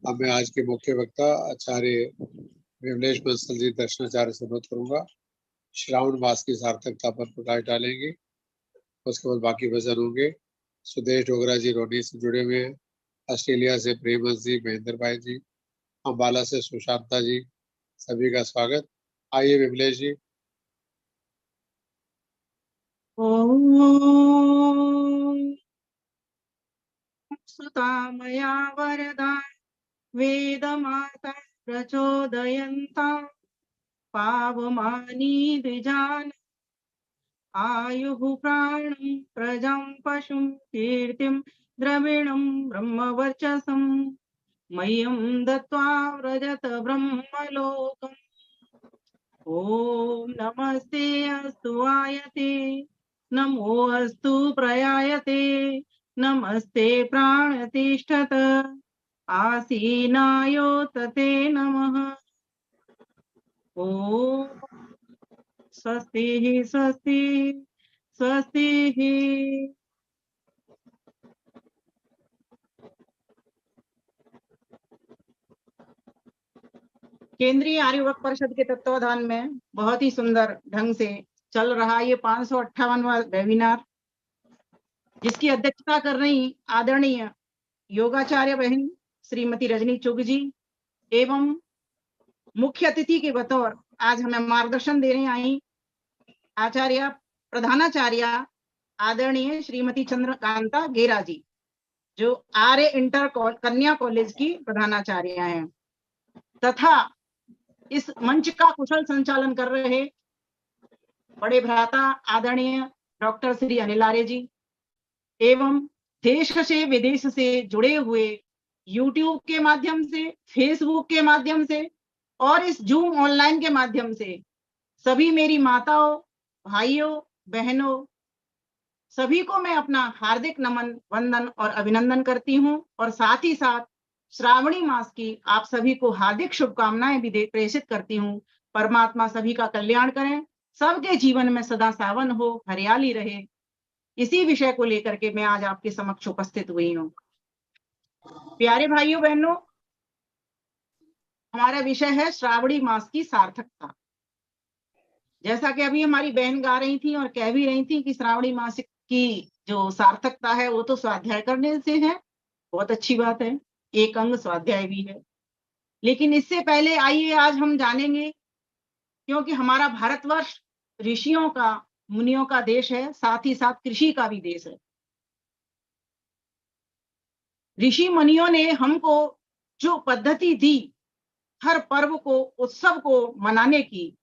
अब मैं आज के मुख्य वक्ता आचार्य विमलेश बंसल जी दर्शनाचार्य से अनुरोध करूंगा, श्रावण मास की सार्थकता पर प्रकाश डालेंगे। उसके बाद बाकी भजन होंगे। सुदेश डोगरा जी रोनी से जुड़े हुए हैं, ऑस्ट्रेलिया से प्रेमस जी, महेंद्र भाई जी, अम्बाला से सुशांता जी, सभी का स्वागत। आइए विमलेश जी। ओम सुता मया वरदा वेदमाता प्रचोदयन्ता पावमानी द्विजान आयुः प्राणं प्रजं पशुं कीर्तिं द्रविणं ब्रह्मवर्चसं मह्यं दत्त्वा व्रजत ब्रह्मलोकम्। ॐ नमस्ते अस्तु आयते नमो अस्तु प्रयायते नमस्ते प्राणतिष्ठत आसीनायोतते नमः। ॐ स्वस्ति स्वस्ति स्वस्ति। केंद्रीय आर्य युवक परिषद के तत्वाधान में बहुत ही सुंदर ढंग से चल रहा ये 558वां वेबिनार, जिसकी अध्यक्षता कर रही आदरणीय योगाचार्य बहन श्रीमती रजनी चुग जी एवं मुख्य अतिथि के बतौर आज हमें मार्गदर्शन देने आई आचार्य प्रधानाचार्य आदरणीय श्रीमती चंद्रकांता गेरा जी, जो आर्य इंटर कन्या कॉलेज की प्रधानाचार्य हैं, तथा इस मंच का कुशल संचालन कर रहे बड़े भ्राता आदरणीय डॉक्टर श्री अनिल आर्य जी एवं देश से विदेश से जुड़े हुए यूट्यूब के माध्यम से, फेसबुक के माध्यम से और इस जूम ऑनलाइन के माध्यम से सभी मेरी माताओं, भाइयों, बहनों, सभी को मैं अपना हार्दिक नमन, वंदन और अभिनंदन करती हूं और साथ ही साथ श्रावणी मास की आप सभी को हार्दिक शुभकामनाएं भी प्रेषित करती हूं। परमात्मा सभी का कल्याण करें, सबके जीवन में सदा सावन हो, हरियाली रहे। इसी विषय को लेकर के मैं आज आपके समक्ष उपस्थित हुई हूँ। प्यारे भाइयों बहनों, हमारा विषय है श्रावणी मास की सार्थकता। जैसा कि अभी हमारी बहन गा रही थी और कह भी रही थी कि श्रावणी मास की जो सार्थकता है वो तो स्वाध्याय करने से है, बहुत अच्छी बात है, एक अंग स्वाध्याय भी है। लेकिन इससे पहले आइए आज हम जानेंगे, क्योंकि हमारा भारतवर्ष ऋषियों का, मुनियों का देश है, साथ ही साथ कृषि का भी देश है। ऋषि मुनियों ने हमको जो पद्धति दी हर पर्व को, उत्सव को मनाने की,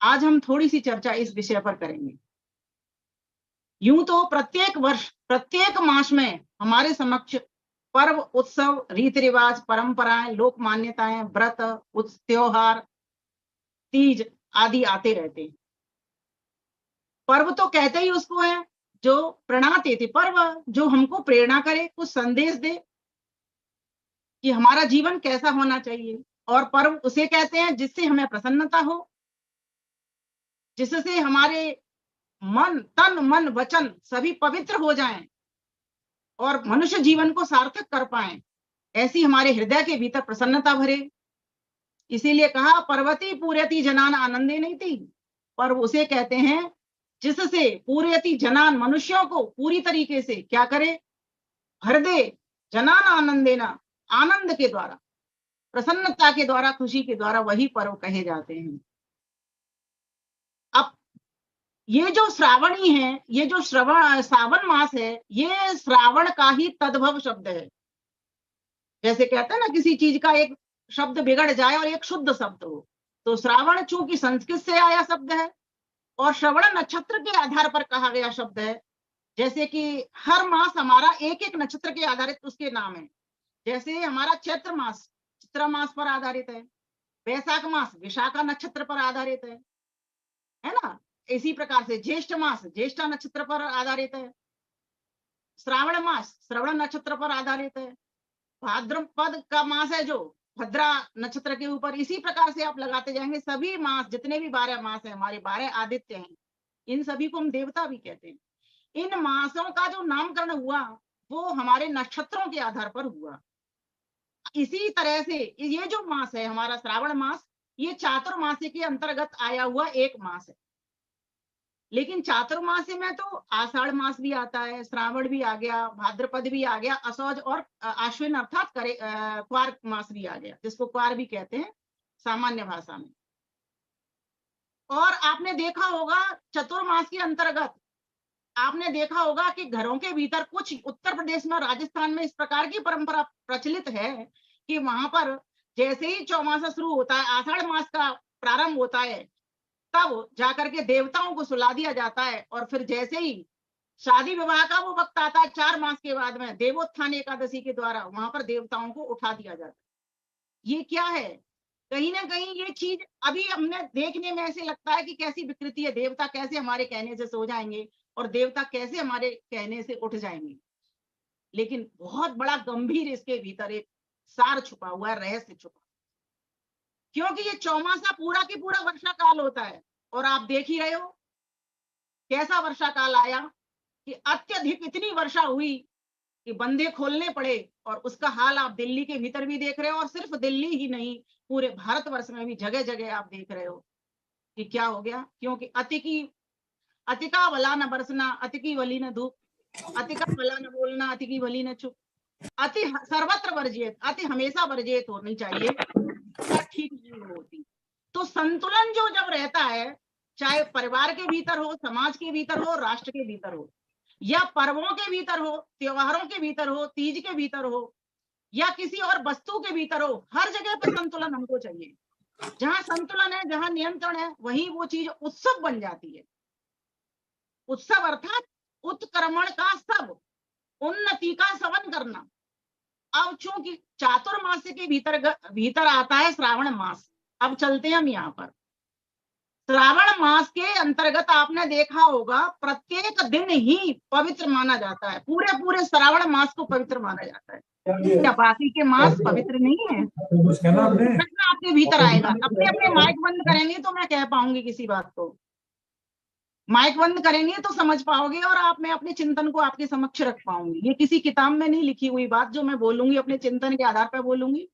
आज हम थोड़ी सी चर्चा इस विषय पर करेंगे। यूं तो प्रत्येक वर्ष, प्रत्येक मास में हमारे समक्ष पर्व, उत्सव, रीति रिवाज, परंपराएं, लोक मान्यताएं, व्रत, त्योहार, तीज आदि आते रहते हैं। पर्व तो कहते ही उसको है जो प्रणाते थे, पर्व जो हमको प्रेरणा करे, कुछ संदेश दे कि हमारा जीवन कैसा होना चाहिए। और पर्व उसे कहते हैं जिससे हमें प्रसन्नता हो, जिससे हमारे मन, तन, मन, वचन सभी पवित्र हो जाएं और मनुष्य जीवन को सार्थक कर पाएं, ऐसी हमारे हृदय के भीतर प्रसन्नता भरे। इसीलिए कहा पर्वती पूर्यति जनान आनंदे नहीं थी। पर्व उसे कहते हैं जिससे पूर्यति जनान, मनुष्यों को पूरी तरीके से क्या करे, भर दे। जनान आनंदेना, आनंद के द्वारा, प्रसन्नता के द्वारा, खुशी के द्वारा, वही पर्व कहे जाते हैं। अब ये जो श्रावणी है, ये जो सावन मास है, ये श्रावण का ही तद्भव शब्द है। जैसे कहते हैं ना, किसी चीज का एक शब्द बिगड़ जाए और एक शुद्ध शब्द हो, तो श्रावण चूंकि संस्कृत से आया शब्द है और श्रवण नक्षत्र के आधार पर कहा गया शब्द है। जैसे कि हर मास हमारा एक एक नक्षत्र के आधारित उसके नाम है। जैसे हमारा चैत्र मास चित्रा मास पर आधारित है, वैशाख मास विशाखा नक्षत्र पर आधारित है ना। इसी प्रकार से ज्येष्ठ मास ज्येष्ठा नक्षत्र पर आधारित है, श्रावण मास श्रवण नक्षत्र पर आधारित है, भाद्रपद का मास है जो भद्रा नक्षत्र के ऊपर। इसी प्रकार से आप लगाते जाएंगे, सभी मास, जितने भी 12 मास है, हमारे 12 आदित्य हैं, इन सभी को हम देवता भी कहते हैं। इन मासों का जो नामकरण हुआ वो हमारे नक्षत्रों के आधार पर हुआ। इसी तरह से ये जो मास है हमारा श्रावण मास, ये चातुर्मासी के अंतर्गत आया हुआ एक मास है। लेकिन चातुर्मासी में तो आषाढ़ मास भी आता है, श्रावण भी आ गया, भाद्रपद भी आ गया, असौज और आश्विन अर्थात क्वार मास भी आ गया, जिसको क्वार भी कहते हैं सामान्य भाषा में। और आपने देखा होगा चतुर्मास के अंतर्गत आपने देखा होगा कि घरों के भीतर कुछ उत्तर प्रदेश में, राजस्थान में इस प्रकार की परंपरा प्रचलित है कि वहां पर जैसे ही चौमासा शुरू होता है, आषाढ़ मास का प्रारंभ होता है, तब जाकर के देवताओं को सुला दिया जाता है। और फिर जैसे ही शादी विवाह का वो वक्त आता है 4 मास के बाद में, देवोत्थान एकादशी के द्वारा वहां पर देवताओं को उठा दिया जाता है। ये क्या है? कहीं ना कहीं ये चीज अभी हमने देखने में ऐसे लगता है कि कैसी विकृति है, देवता कैसे हमारे कहने से सो जाएंगे और देवता कैसे हमारे कहने से उठ जाएंगे। लेकिन बहुत बड़ा गंभीर इसके भीतर एक सार छुपा हुआ है, रहस्य छुपा। क्योंकि ये चौमासा पूरा की पूरा वर्षा काल होता है और आप देख ही रहे हो कैसा वर्षा काल आया कि अत्यधिक इतनी वर्षा हुई कि बंधे खोलने पड़े। और उसका हाल आप दिल्ली के भीतर भी देख रहे हो, और सिर्फ दिल्ली ही नहीं, पूरे भारतवर्ष में भी जगह जगह आप देख रहे हो कि क्या हो गया। क्योंकि अतिका वला न बरसना, अति की वली न धूप, अतिका वला न बोलना, अति की वली न चुप, अति सर्वत्र वर्जित, अति हमेशा वर्जित होनी चाहिए, ठीक नहीं होती। तो संतुलन जो जब रहता है, चाहे परिवार के भीतर हो, समाज के भीतर हो, राष्ट्र के भीतर हो, या पर्वों के भीतर हो, त्योहारों के भीतर हो, तीज के भीतर हो, या किसी और वस्तु के भीतर हो, हर जगह पे संतुलन हमको चाहिए। जहां संतुलन है, जहां नियंत्रण है, वहीं वो चीज उत्सव बन जाती है। उत्सव अर्थात उत्क्रमण का सब, उन्नति का सवन करना। अब चूंकि चातुर्मास के भीतर आता है श्रावण मास। अब चलते हैं हम यहाँ पर। श्रावण मास के अंतर्गत आपने देखा होगा प्रत्येक दिन ही पवित्र माना जाता है। पूरे श्रावण मास को पवित्र माना जाता है। क्या बाकी के मास पवित्र नहीं है? प्रश्न आपके भीतर आएगा। अपने अपने माइक बंद करेंगे तो मैं कह पाऊंगी किसी बात को। माइक बंद करेंगे तो समझ पाओगे और आप, मैं अपने चिंतन को आपके समक्ष रख पाऊंगी। ये किसी किताब में नहीं लिखी हुई बात, जो मैं बोलूंगी अपने चिंतन के आधार पर बोलूंगी।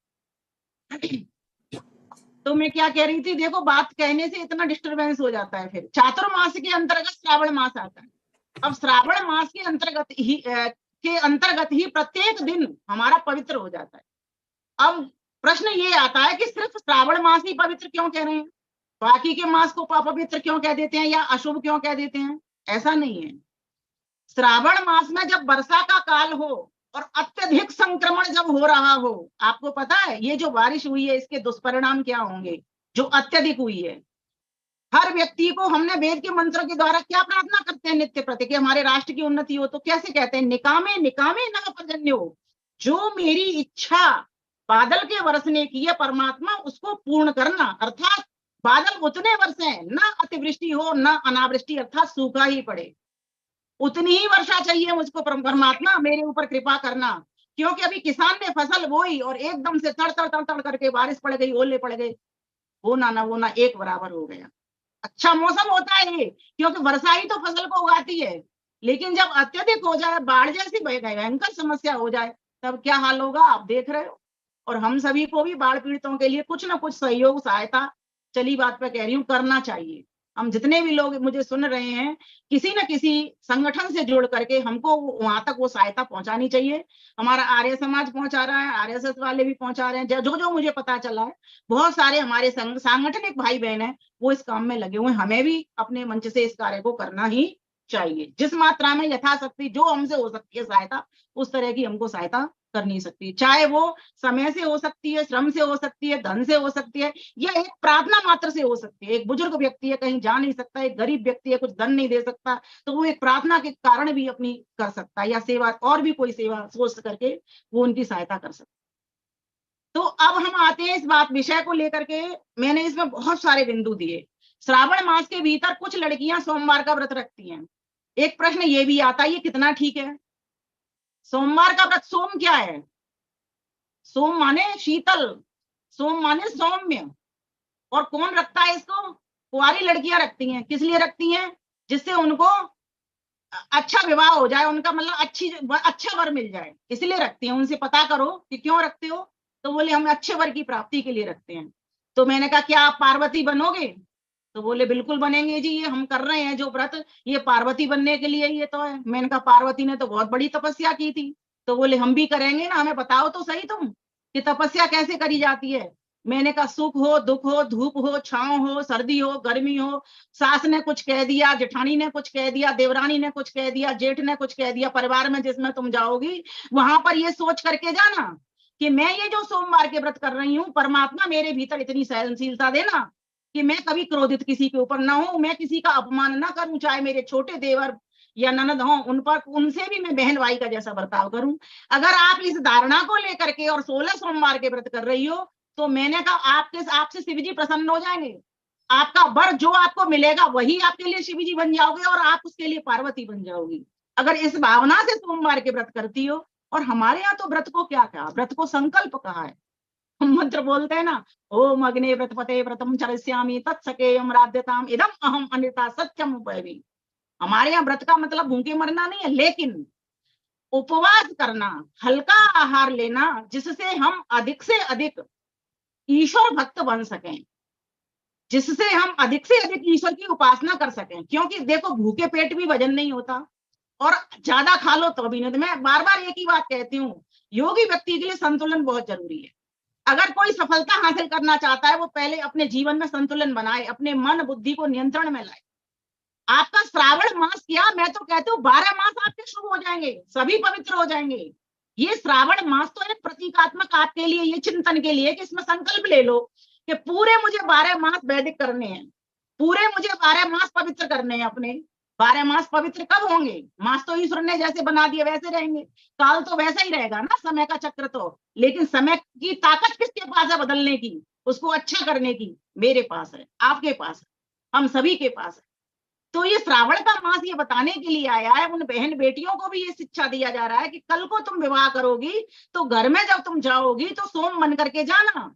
तो मैं क्या कह रही थी, देखो बात कहने से इतना डिस्टरबेंस हो जाता है। फिर चातुर्मास के अंतर्गत श्रावण मास आता है। अब श्रावण मास के अंतर्गत ही प्रत्येक दिन हमारा पवित्र हो जाता है। अब प्रश्न ये आता है कि सिर्फ श्रावण मास ही पवित्र क्यों कह रहे हैं, बाकी के मास को अपवित्र क्यों कह देते हैं या अशुभ क्यों कह देते हैं? ऐसा नहीं है। श्रावण मास में जब वर्षा का काल हो और अत्यधिक संक्रमण जब हो रहा हो, आपको पता है ये जो बारिश हुई है इसके दुष्परिणाम क्या होंगे, जो अत्यधिक हुई है। हर व्यक्ति को हमने वेद के मंत्रों के द्वारा क्या प्रार्थना करते हैं नित्य प्रति कि हमारे राष्ट्र की उन्नति हो, तो कैसे कहते हैं, निकामे निकामे न पर्जन्यो, जो मेरी इच्छा बादल के बरसने की है परमात्मा उसको पूर्ण करना। अर्थात बादल उतने बरसे ना अतिवृष्टि हो ना अनावृष्टि, अर्थात सूखा ही पड़े, उतनी ही वर्षा चाहिए मुझको परमात्मा, मेरे ऊपर कृपा करना। क्योंकि अभी किसान ने फसल बोई और एकदम से तड़ तड़ तड़ तड़ करके बारिश पड़ गई, ओले पड़ गए, वो ना एक बराबर हो गया। अच्छा मौसम होता है ये, क्योंकि वर्षा ही तो फसल को उगाती है। लेकिन जब अत्यधिक हो जाए, बाढ़ जैसी भयंकर समस्या हो जाए, तब क्या हाल होगा आप देख रहे हो। और हम सभी को भी बाढ़ पीड़ितों के लिए कुछ ना कुछ सहयोग सहायता, चली बात पे कह रही हूँ, करना चाहिए। हम जितने भी लोग मुझे सुन रहे हैं, किसी न किसी संगठन से जुड़ करके हमको वहां तक वो सहायता पहुंचानी चाहिए। हमारा आर्य समाज पहुंचा रहा है, आरएसएस वाले भी पहुंचा रहे हैं, जो मुझे पता चला है, बहुत सारे हमारे सांगठनिक भाई बहन है वो इस काम में लगे हुए हैं। हमें भी अपने मंच से इस कार्य को करना ही चाहिए। जिस मात्रा में यथाशक्ति जो हमसे हो सकती है सहायता, उस तरह की हमको सहायता करनी सकती है। चाहे वो समय से हो सकती है, श्रम से हो सकती है, धन से हो सकती है, या एक प्रार्थना मात्र से हो सकती है। एक बुजुर्ग व्यक्ति है, कहीं जा नहीं सकता, एक गरीब व्यक्ति है, कुछ धन नहीं दे सकता, तो वो एक प्रार्थना के कारण भी अपनी कर सकता है, या सेवा, और भी कोई सेवा सोच करके वो उनकी सहायता कर सकता है। तो अब हम आते हैं इस बात विषय को लेकर के। मैंने इसमें बहुत सारे बिंदु दिए। श्रावण मास के भीतर कुछ लड़कियां सोमवार का व्रत रखती हैं। एक प्रश्न ये भी आता है, ये कितना ठीक है? सोमवार का व्रत, सोम क्या है? सोम माने शीतल, सोम माने सौम्य। और कौन रखता है इसको? कुंवारी लड़कियां रखती हैं। किस लिए रखती हैं? जिससे उनको अच्छा विवाह हो जाए, उनका मतलब अच्छा वर मिल जाए, इसलिए रखती हैं। उनसे पता करो कि क्यों रखते हो, तो बोले हम अच्छे वर की प्राप्ति के लिए रखते हैं। तो मैंने कहा क्या आप पार्वती बनोगे? तो बोले बिल्कुल बनेंगे जी, ये हम कर रहे हैं जो व्रत, ये पार्वती बनने के लिए ये तो है। मैंने कहा पार्वती ने तो बहुत बड़ी तपस्या की थी। तो बोले हम भी करेंगे ना, हमें बताओ तो सही तुम कि तपस्या कैसे करी जाती है। मैंने कहा सुख हो, दुख हो, धूप हो, छांव हो, सर्दी हो, गर्मी हो, सास ने कुछ कह दिया, जेठानी ने कुछ कह दिया, देवरानी ने कुछ कह दिया, जेठ ने कुछ कह दिया, परिवार में जिसमें तुम जाओगी वहां पर ये सोच करके जाना कि मैं ये जो सोमवार के व्रत कर रही हूँ, परमात्मा मेरे भीतर इतनी सहनशीलता देना कि मैं कभी क्रोधित किसी के ऊपर ना हूं, मैं किसी का अपमान ना करूं, चाहे मेरे छोटे देवर या ननद हो उन पर, उनसे भी मैं बहन भाई का जैसा बर्ताव करूं। अगर आप इस धारणा को लेकर के और 16 सोमवार के व्रत कर रही हो, तो मैंने कहा आपसे शिव जी प्रसन्न हो जाएंगे। आपका वर जो आपको मिलेगा वही आपके लिए शिव जी बन जाओगे और आप उसके लिए पार्वती बन जाओगी, अगर इस भावना से सोमवार के व्रत करती हो। और हमारे यहाँ तो व्रत को क्या कहा, व्रत को संकल्प कहा है। हम मंत्र बोलते हैं ना, ओम अग्ने व्रतपते व्रतम चरस्यामि तत्सकेयम राध्यताम इदम अहम अनृता सत्यम उपैमि। हमारे यहाँ व्रत का मतलब भूखे मरना नहीं है, लेकिन उपवास करना, हल्का आहार लेना, जिससे हम अधिक से अधिक ईश्वर भक्त बन सकें, जिससे हम अधिक से अधिक ईश्वर की उपासना कर सकें। क्योंकि देखो भूखे पेट भी भजन नहीं होता और ज्यादा खा लो तो भी नहीं। तो मैं बार बार एक ही बात कहती हूँ, योगी व्यक्ति के लिए संतुलन बहुत जरूरी है। अगर कोई सफलता हासिल करना चाहता है, वो पहले अपने जीवन में संतुलन बनाए, अपने मन बुद्धि को नियंत्रण में लाए। आपका श्रावण मास क्या, मैं तो कहती हूँ 12 मास आपके शुभ हो जाएंगे, सभी पवित्र हो जाएंगे। ये श्रावण मास तो एक प्रतीकात्मक आपके लिए, ये चिंतन के लिए कि इसमें संकल्प ले लो कि पूरे मुझे 12 मास वैदिक करने हैं, पूरे मुझे 12 मास पवित्र करने हैं अपने। 12 मास पवित्र कब होंगे? मास तो ईश्वर ने जैसे बना दिए वैसे रहेंगे, काल तो वैसा ही रहेगा ना, समय का चक्र तो। लेकिन समय की ताकत किसके पास है बदलने की, उसको अच्छा करने की? मेरे पास है, आपके पास है, हम सभी के पास है। तो ये श्रावण का मास ये बताने के लिए आया है, उन बहन बेटियों को भी ये शिक्षा दिया जा रहा है कि कल को तुम विवाह करोगी तो घर में जब तुम जाओगी तो सोम बन करके जाना,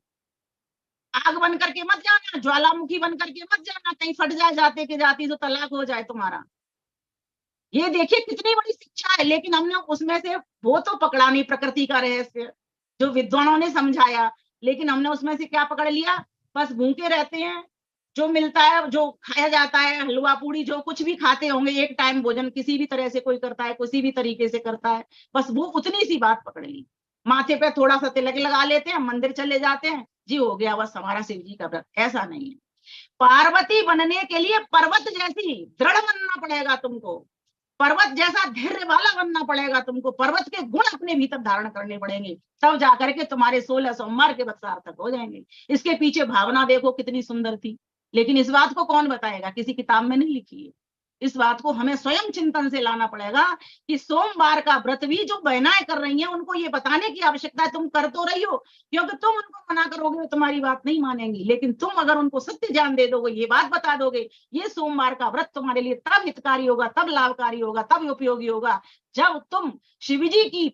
आग बन करके मत जाना, ज्वालामुखी बन करके मत जाना, कहीं फट जाए जाते के जाती तो तलाक हो जाए तुम्हारा। ये देखिए कितनी बड़ी शिक्षा है। लेकिन हमने उसमें से वो तो पकड़ा नहीं, प्रकृति का रहस्य जो विद्वानों ने समझाया, लेकिन हमने उसमें से क्या पकड़ लिया? बस भूखे रहते हैं, जो मिलता है, जो खाया जाता है, हलवा पूड़ी जो कुछ भी खाते होंगे, एक टाइम भोजन किसी भी तरह से कोई करता है, किसी भी तरीके से करता है, बस वो उतनी सी बात पकड़ ली। माथे पे थोड़ा सा तिलक लगा लेते हैं, मंदिर चले जाते हैं, जी हो गया बस हमारा शिव जी का व्रत। ऐसा नहीं है। पार्वती बनने के लिए पर्वत जैसी दृढ़ बनना पड़ेगा तुमको, पर्वत जैसा धैर्य वाला बनना पड़ेगा तुमको, पर्वत के गुण अपने भीतर धारण करने पड़ेंगे, तब जाकर के तुम्हारे 16 सोमवार के व्रत सार्थक हो जाएंगे। इसके पीछे भावना देखो कितनी सुंदर थी, लेकिन इस बात को कौन बताएगा? किसी किताब में नहीं लिखी है। इस बात को हमें स्वयं चिंतन से लाना पड़ेगा कि सोमवार का व्रत भी जो बहनाएं कर रही हैं उनको ये बताने की आवश्यकता है, तुम कर तो रही हो, क्योंकि तुम उनको मना करोगे तुम्हारी बात नहीं मानेंगी, लेकिन तुम अगर उनको सत्य ज्ञान दे दोगे, ये बात बता दोगे, ये सोमवार का व्रत तुम्हारे लिए तब हितकारी होगा, तब लाभकारी होगा, तब उपयोगी होगा, जब तुम शिवजी की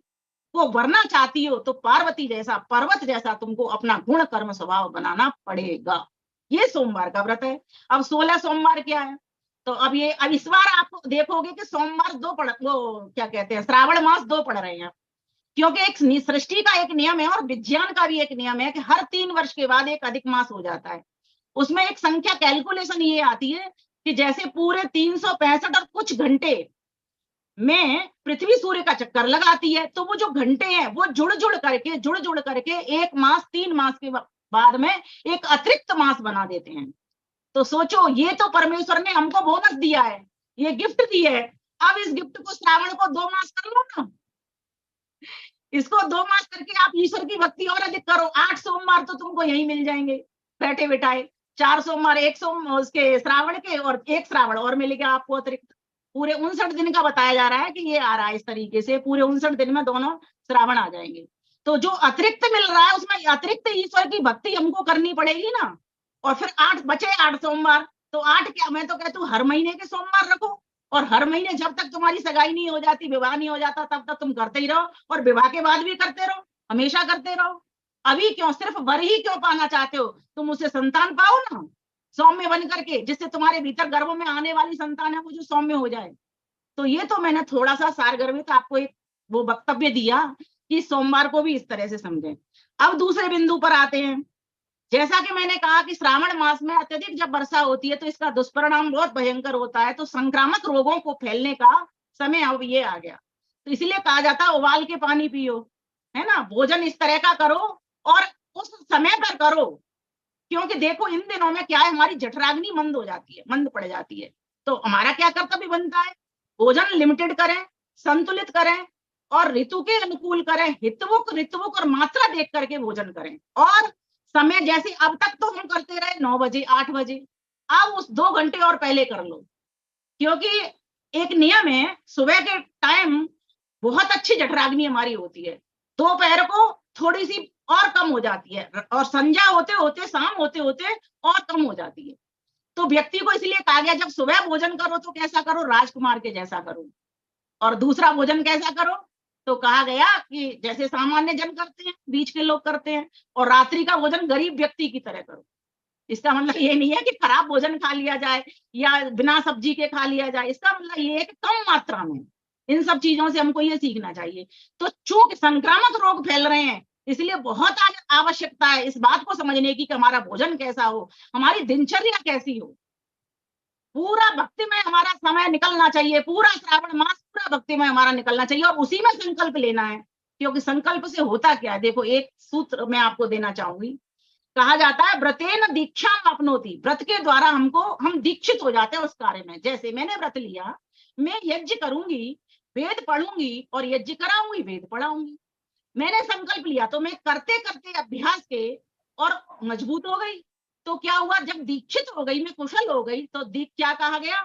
को वरना चाहती हो तो पार्वती जैसा, पर्वत जैसा तुमको अपना गुण कर्म स्वभाव बनाना पड़ेगा। ये सोमवार का व्रत है। अब 16 सोमवार क्या है? तो अब इस बार आप देखोगे कि सोमवार दो पड़, वो क्या कहते हैं, श्रावण मास 2 पड़ रहे हैं, क्योंकि एक सृष्टि का एक नियम है और विज्ञान का भी एक नियम है कि हर 3 वर्ष के बाद एक अधिक मास हो जाता है। उसमें एक संख्या कैलकुलेशन ये आती है कि जैसे पूरे 365 और कुछ घंटे में पृथ्वी सूर्य का चक्कर लगाती है, तो वो जो घंटे हैं वो जुड़ जुड़ करके एक मास, 3 मास के बाद में एक अतिरिक्त मास बना देते हैं। तो सोचो, ये तो परमेश्वर ने हमको बोनस दिया है, ये गिफ्ट दी है। अब इस गिफ्ट को श्रावण को 2 मास कर लो ना, इसको 2 मास करके आप ईश्वर की भक्ति और अधिक करो। 8 सोमवार तो तुमको यही मिल जाएंगे बैठे बिठाए, 4 सोमवार, 1 सोम उसके श्रावण के और 1 श्रावण और मिलेगा आपको अतिरिक्त। पूरे 59 दिन का बताया जा रहा है कि ये आ रहा है इस तरीके से, पूरे 59 दिन में दोनों श्रावण आ जाएंगे। तो जो अतिरिक्त मिल रहा है उसमें अतिरिक्त ईश्वर की भक्ति हमको करनी पड़ेगी ना। और फिर 8 बचे, 8 सोमवार, तो 8 क्या, मैं तो कहती हूँ हर महीने के सोमवार रखो, और हर महीने जब तक तुम्हारी सगाई नहीं हो जाती, विवाह नहीं हो जाता, तब तक तुम करते ही रहो, और विवाह के बाद भी करते रहो, हमेशा करते रहो। अभी क्यों, सिर्फ वर ही क्यों पाना चाहते हो? तुम उससे संतान पाओ ना, सौम्य बन करके, जिससे तुम्हारे भीतर गर्भ में आने वाली संतान है वो जो सौम्य हो जाए। तो ये तो मैंने थोड़ा सा सारगर्भित आपको एक वो वक्तव्य दिया कि सोमवार को भी इस तरह से समझें। अब दूसरे बिंदु पर आते हैं। जैसा कि मैंने कहा कि श्रावण मास में अत्यधिक जब वर्षा होती है तो इसका दुष्परिणाम बहुत भयंकर होता है, तो संक्रामक रोगों को फैलने का समय अब ये आ गया। तो इसलिए कहा जाता है उबाल के पानी पियो, है ना, भोजन इस तरह का करो और उस समय पर करो, क्योंकि देखो इन दिनों में क्या है, हमारी जठराग्नि मंद हो जाती है, मंद पड़ जाती है। तो हमारा क्या कर्तव्य बनता है, भोजन लिमिटेड करें, संतुलित करें और ऋतु के अनुकूल करें, ऋतुवुक और मात्रा देख करके भोजन करें। और समय जैसे अब तक तो हम करते रहे 9 बजे 8 बजे, अब उस 2 घंटे और पहले कर लो, क्योंकि एक नियम है, सुबह के टाइम बहुत अच्छी जठराग्नि हमारी होती है, दोपहर को थोड़ी सी और कम हो जाती है और संध्या होते होते, शाम होते होते और कम हो जाती है। तो व्यक्ति को इसलिए कहा गया जब सुबह भोजन करो तो कैसा करो, राजकुमार के जैसा करो, और दूसरा भोजन कैसा करो, तो कहा गया कि जैसे सामान्य जन करते हैं, बीच के लोग करते हैं, और रात्रि का भोजन गरीब व्यक्ति की तरह करो। इसका मतलब ये नहीं है कि खराब भोजन खा लिया जाए या बिना सब्जी के खा लिया जाए, इसका मतलब ये है कि कम मात्रा में। इन सब चीजों से हमको ये सीखना चाहिए। तो चूंकि संक्रामक रोग फैल रहे हैं, इसलिए बहुत आवश्यकता है इस बात को समझने की कि हमारा भोजन कैसा हो, हमारी दिनचर्या कैसी हो। पूरा भक्ति में हमारा समय निकलना चाहिए, पूरा श्रावण मास पूरा भक्ति में हमारा निकलना चाहिए और उसी में संकल्प लेना है, क्योंकि संकल्प से होता क्या है। देखो एक सूत्र मैं आपको देना चाहूंगी, कहा जाता है व्रतेन दीक्षा आपनोति, व्रत के द्वारा हम दीक्षित हो जाते हैं उस कार्य में। जैसे मैंने व्रत लिया, मैं यज्ञ करूंगी, वेद पढ़ूंगी और यज्ञ कराऊंगी, वेद पढ़ाऊंगी। मैंने संकल्प लिया तो मैं करते करते अभ्यास के और मजबूत हो गई। तो क्या हुआ, जब दीक्षित हो गई, मैं कुशल हो गई, तो क्या कहा गया,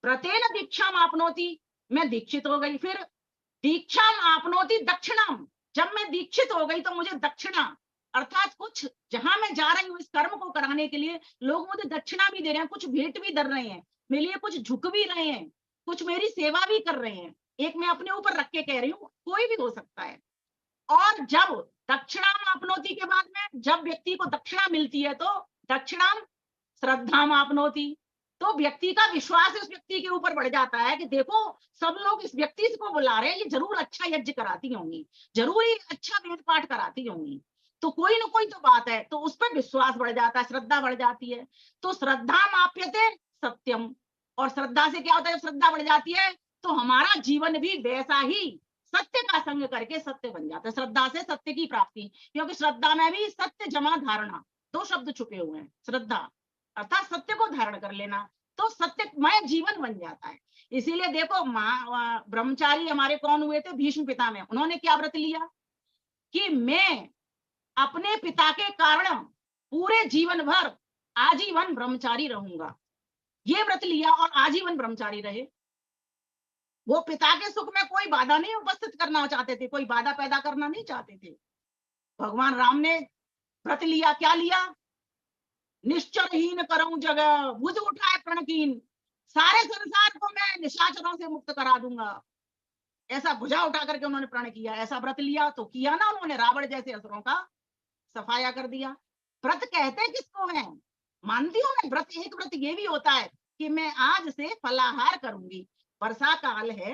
व्रतेन दीक्षाम आपनोति, मैं दीक्षित हो गई। फिर दीक्षाम आपनोति दक्षिणाम, जब मैं दीक्षित हो गई तो मुझे दक्षिणा, अर्थात कुछ जहां मैं जा रही हूँ इस कर्म को कराने के लिए, लोग मुझे दक्षिणा भी दे रहे हैं, कुछ भेंट भी कर रहे हैं मेरे लिए, कुछ झुक भी रहे हैं, कुछ मेरी सेवा भी कर रहे हैं। एक मैं अपने ऊपर रख के कह रही हूँ, कोई भी हो सकता है। और जब दक्षिणाम आपनोति के बाद में जब व्यक्ति को दक्षिणा मिलती है तो दक्षिणाम श्रद्धाम आपनोति, तो व्यक्ति का विश्वास उस व्यक्ति के ऊपर बढ़ जाता है कि देखो सब लोग इस व्यक्ति को बुला रहे हैं, ये जरूर अच्छा यज्ञ कराती होंगी, जरूर ही अच्छा वेद पाठ कराती होंगी, तो कोई ना कोई तो बात है, तो उस पर विश्वास बढ़ जाता है, श्रद्धा बढ़ जाती है। तो श्रद्धा माप्यते सत्यम, और श्रद्धा से क्या होता है, जब श्रद्धा बढ़ जाती है तो हमारा जीवन भी वैसा ही सत्य का संग करके सत्य बन जाता है। श्रद्धा से सत्य की प्राप्ति, क्योंकि श्रद्धा में भी सत्य जमा धारणा, दो शब्द छुपे हुए हैं। श्रद्धा अर्थात सत्य को धारण कर लेना, तो सत्यमय जीवन बन जाता है। इसीलिए देखो ब्रह्मचारी हमारे कौन हुए थे, भीष्म पितामह, उन्होंने क्या व्रत लिया कि मैं अपने पिता के कारण पूरे जीवन भर आजीवन ब्रह्मचारी रहूंगा, ये व्रत लिया और आजीवन ब्रह्मचारी रहे। वो पिता के सुख में कोई बाधा नहीं उपस्थित करना चाहते थे, कोई बाधा पैदा करना नहीं चाहते थे। भगवान राम ने व्रत लिया, क्या लिया, निश्चरहीन करऊं जगह, भुज उठाए प्रणकीन, सारे संसार को मैं निशाचरों से मुक्त करा दूंगा। ऐसा भुजा उठा करके उन्होंने प्रण किया, ऐसा व्रत लिया तो किया ना उन्होंने, रावण जैसे असुरों का सफाया कर दिया। व्रत कहते किसको है, मानती हूँ मैं, व्रत एक व्रत ये भी होता है कि मैं आज से फलाहार करूंगी, वर्षा काल है,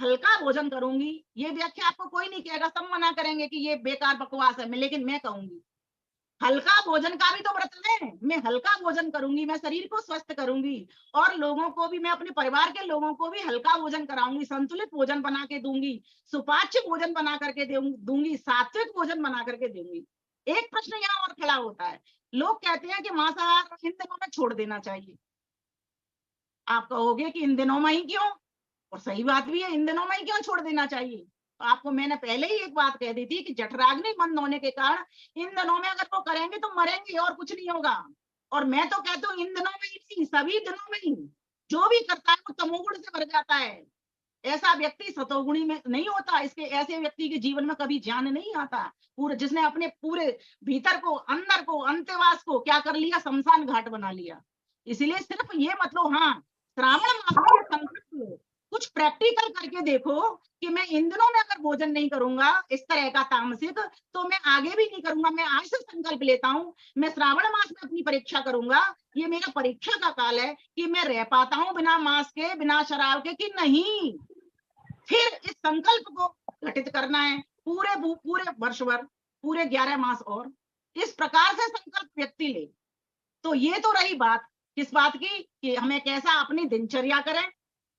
हल्का भोजन करूंगी। ये व्याख्या आपको कोई नहीं कहेगा, सब मना करेंगे कि ये बेकार बकवास है, लेकिन मैं कहूंगी हल्का भोजन का भी तो व्रत है। मैं हल्का भोजन करूंगी, मैं शरीर को स्वस्थ करूंगी और लोगों को भी, मैं अपने परिवार के लोगों को भी हल्का भोजन कराऊंगी, संतुलित भोजन बना के दूंगी, सुपाच्य भोजन बना करके दूंगी, सात्विक भोजन बना करके दूंगी। एक प्रश्न यहाँ और खड़ा होता है, लोग कहते हैं कि मांसाहार इन दिनों में छोड़ देना चाहिए। आप कहोगे कि इन दिनों में ही क्यों, और सही बात भी है, इन दिनों में ही क्यों छोड़ देना चाहिए। तो आपको मैंने पहले ही एक बात कह दी थी कि जठराग्नि बंद होने के कारण इन दिनों में अगर वो करेंगे तो मरेंगे और कुछ नहीं होगा। और मैं तो कहता हूँ इन दिनों में ही नहीं, सभी दिनों में ही जो भी करता है वो तमोगुण से भर जाता है। ऐसा व्यक्ति सतोगुणी में नहीं होता, इसके ऐसे व्यक्ति के जीवन में कभी ज्ञान नहीं आता, पूरे जिसने अपने पूरे भीतर को, अंदर को, अंत्यवास को क्या कर लिया, शमशान घाट बना लिया। इसलिए सिर्फ ये मतलब, हाँ श्रावण मास में संकल्प लो, कुछ प्रैक्टिकल करके देखो कि मैं इन दिनों में अगर भोजन नहीं करूंगा इस तरह का तामसिक, तो मैं आगे भी नहीं करूंगा। मैं आज से संकल्प लेता हूँ, मैं श्रावण मास में अपनी परीक्षा करूंगा, ये मेरा परीक्षा का काल है कि मैं रह पाता हूँ बिना मांस के, बिना शराब के कि नहीं। फिर इस संकल्प को घटित करना है, पूरे वर्ष भर, पूरे 11 मास, और इस प्रकार से संकल्प व्यक्ति ले, तो ये तो रही बात किस बात की कि हमें कैसा अपनी दिनचर्या करें,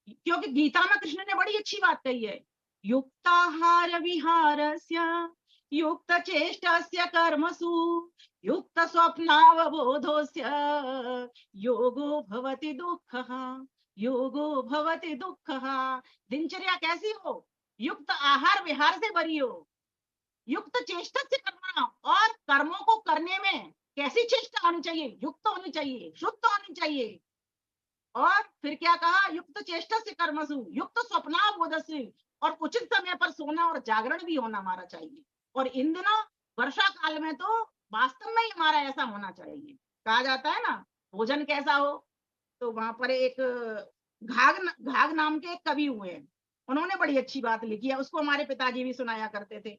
क्योंकि गीता में कृष्ण ने बड़ी अच्छी बात कही है, युक्ताहार विहारस्य युक्त चेष्टस्य कर्मसु युक्त स्वप्नावबोधोस्य योगो भवति दुःखः, योगो भवति दुःखः। दिनचर्या कैसी हो? युक्त आहार विहार से भरी हो, युक्त चेष्टा से करना, और कर्मों को करने में कैसी चेष्टा होनी चाहिए? युक्त होनी चाहिए, शुद्ध होनी चाहिए। और फिर क्या कहा? युक्त चेष्टा से कर्मसु युक्त स्वप्नावबोधस्य, और उचित समय पर सोना और जागरण भी होना हमारा चाहिए। और इन दिनों वर्षा काल में तो वास्तव में ही हमारा ऐसा होना चाहिए। कहा जाता है ना, भोजन कैसा हो, तो वहां पर एक घाघ नाम के एक कवि हुए हैं, उन्होंने बड़ी अच्छी बात लिखी है, उसको हमारे पिताजी भी सुनाया करते थे।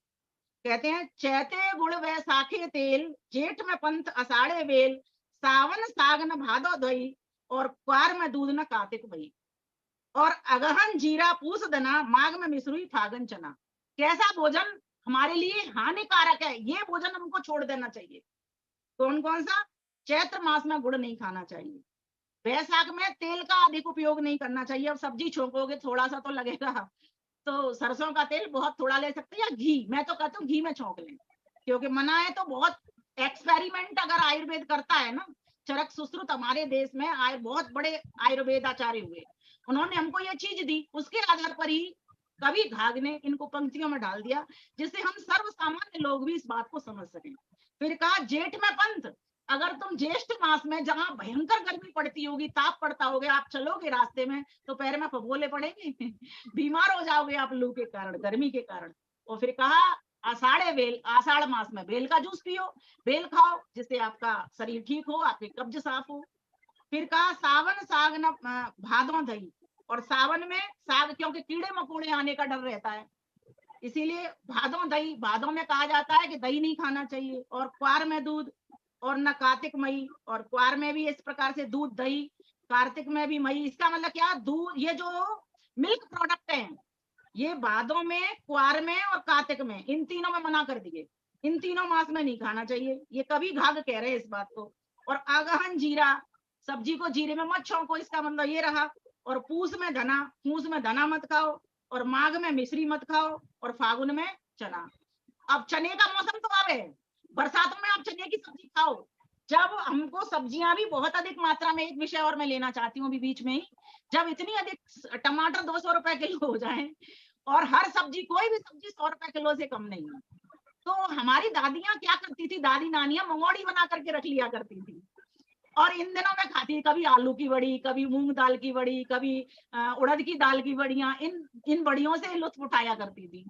कहते हैं, चैते गुड़ वैसाखे तेल, जेठ में पंथ अषाढ़े वेल, सावन सागन भादो दई, और क्वार में दूध न कार्तिक भई, और अगहन जीरा पूस दना, माघ में मिश्री फागन चना। कैसा भोजन हमारे लिए हानिकारक है, ये भोजन हमको छोड़ देना चाहिए। कौन कौन सा? चैत्र मास में गुड़ नहीं खाना चाहिए, वैशाख में तेल का अधिक उपयोग नहीं करना चाहिए। अब सब्जी छोंकोगे थोड़ा सा तो लगेगा, तो सरसों का तेल बहुत थोड़ा ले सकते हैं, या घी, मैं तो कहता हूँ घी में छोंक लें, क्योंकि मना है तो बहुत एक्सपेरिमेंट अगर आयुर्वेद करता है ना, चरक सुश्रुत हमारे देश में आए बहुत बड़े आयुर्वेद आचार्य हुए, उन्होंने हमको ये चीज दी, उसके आधार पर ही कवि घाघ ने इनको पंक्तियों में डाल दिया, जिससे हम सर्व सामान्य लोग भी इस बात को समझ सकें। फिर कहा, जेठ में पंथ, अगर तुम ज्येष्ठ मास में जहां भयंकर गर्मी पड़ती होगी, ताप पड़ता होगा, आप चलोगे रास्ते में तो पैर में फफोले पड़ेंगे बीमार हो जाओगे आप लू के कारण, गर्मी के कारण। और फिर कहा, आषाढ़े वेल, आषाढ़ मास में बेल का जूस पियो, बेल खाओ, जिससे आपका शरीर ठीक हो, आपके कब्ज साफ हो। फिर कहा, सावन साग न भादों दही, और सावन में साग, क्योंकि कीड़े मकोड़े आने का डर रहता है, इसीलिए भादों दही, भादों में कहा जाता है कि दही नहीं खाना चाहिए, और क्वार में दूध, और न कार्तिक मई, और क्वार में भी इस प्रकार से दूध दही, कार्तिक में भी मई। इसका मतलब क्या? दूध, ये जो मिल्क प्रोडक्ट है, ये भादों में, क्वार में और कार्तिक में, इन तीनों में मना कर दिए, इन तीनों मास में नहीं खाना चाहिए, ये कभी घाघ कह रहे हैं इस बात को। और आगहन जीरा, सब्जी को जीरे में मत छोंको, इसका मतलब ये रहा। और पूस में धना, पूस में धना मत खाओ, और माघ में मिश्री मत खाओ, और फागुन में चना। अब चने का मौसम तो आ रहे हैं, बरसातों में आप चने की सब्जी खाओ। जब हमको सब्जियां भी बहुत अधिक मात्रा में, एक विषय और मैं लेना चाहती हूँ अभी बीच में ही, जब इतनी अधिक टमाटर 200 रुपए किलो हो जाए, और हर सब्जी, कोई भी सब्जी 100 रुपए किलो से कम नहीं है, तो हमारी दादियां क्या करती थी, दादी नानियां मंगोड़ी बना करके रख लिया करती थी, और इन दिनों में खाती है, कभी आलू की बड़ी, कभी मूंग दाल की बड़ी, कभी उड़द की दाल की बड़ियां, इन बड़ियों से लुत्फ उठाया करती थी।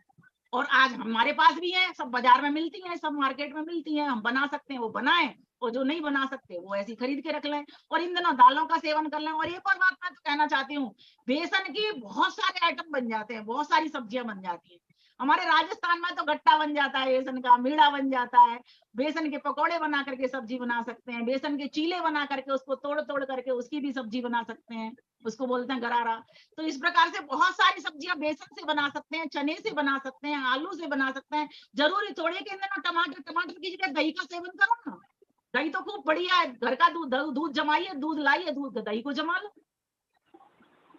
और आज हमारे पास भी है, सब बाजार में मिलती हैं, सब मार्केट में मिलती हैं, हम बना सकते हैं वो बनाएं, और जो नहीं बना सकते वो ऐसी खरीद के रख लें, और इन दिनों दालों का सेवन कर लें। और एक और बात मैं तो कहना चाहती हूँ, बेसन की बहुत सारे आइटम बन जाते हैं, बहुत सारी सब्जियां बन जाती हैं। हमारे राजस्थान में तो गट्टा बन जाता है बेसन का, मीड़ा बन जाता है, बेसन के पकौड़े बना करके सब्जी बना सकते हैं, बेसन के चीले बना करके उसको तोड़ तोड़ करके उसकी भी सब्जी बना सकते हैं, उसको बोलते हैं गरारा। तो इस प्रकार से बहुत सारी सब्जियां बेसन से बना सकते हैं, चने से बना सकते हैं, आलू से बना सकते हैं। जरूरी थोड़ी कि टमाटर की जगह दही का सेवन करो ना, दही तो खूब बढ़िया है, घर का दूध जमाइए, दूध लाइए, दूध दही को जमा लो,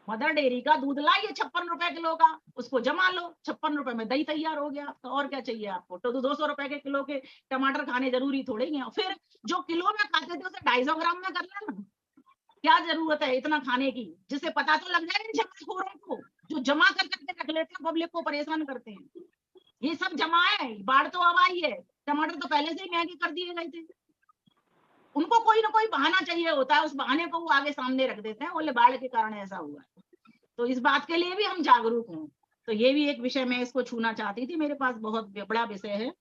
मदर डेयरी का दूध लाइए 56 रुपए किलो का, उसको जमा लो, 56 रुपए में दही तैयार हो गया। तो और क्या चाहिए आपको? तो 200 रुपए के किलो के टमाटर खाने जरूरी थोड़े ही हैं। फिर जो किलो में खाते थे उसे 250 ग्राम में कर लेना, क्या जरूरत है इतना खाने की, जिससे पता तो लग जाए इन जमाखोरों को, जो जमा कर करके रख लेते हैं, पब्लिक को परेशान करते हैं। ये सब जमा है, बाढ़ तो अब आई है, टमाटर तो पहले से ही महंगे कर दिए गए थे। उनको कोई ना कोई बहाना चाहिए होता है, उस बहाने को वो आगे सामने रख देते हैं, बोले बाढ़ के कारण ऐसा हुआ। तो इस बात के लिए भी हम जागरूक हों। तो ये भी एक विषय मैं इसको छूना चाहती थी, मेरे पास बहुत बड़ा विषय है।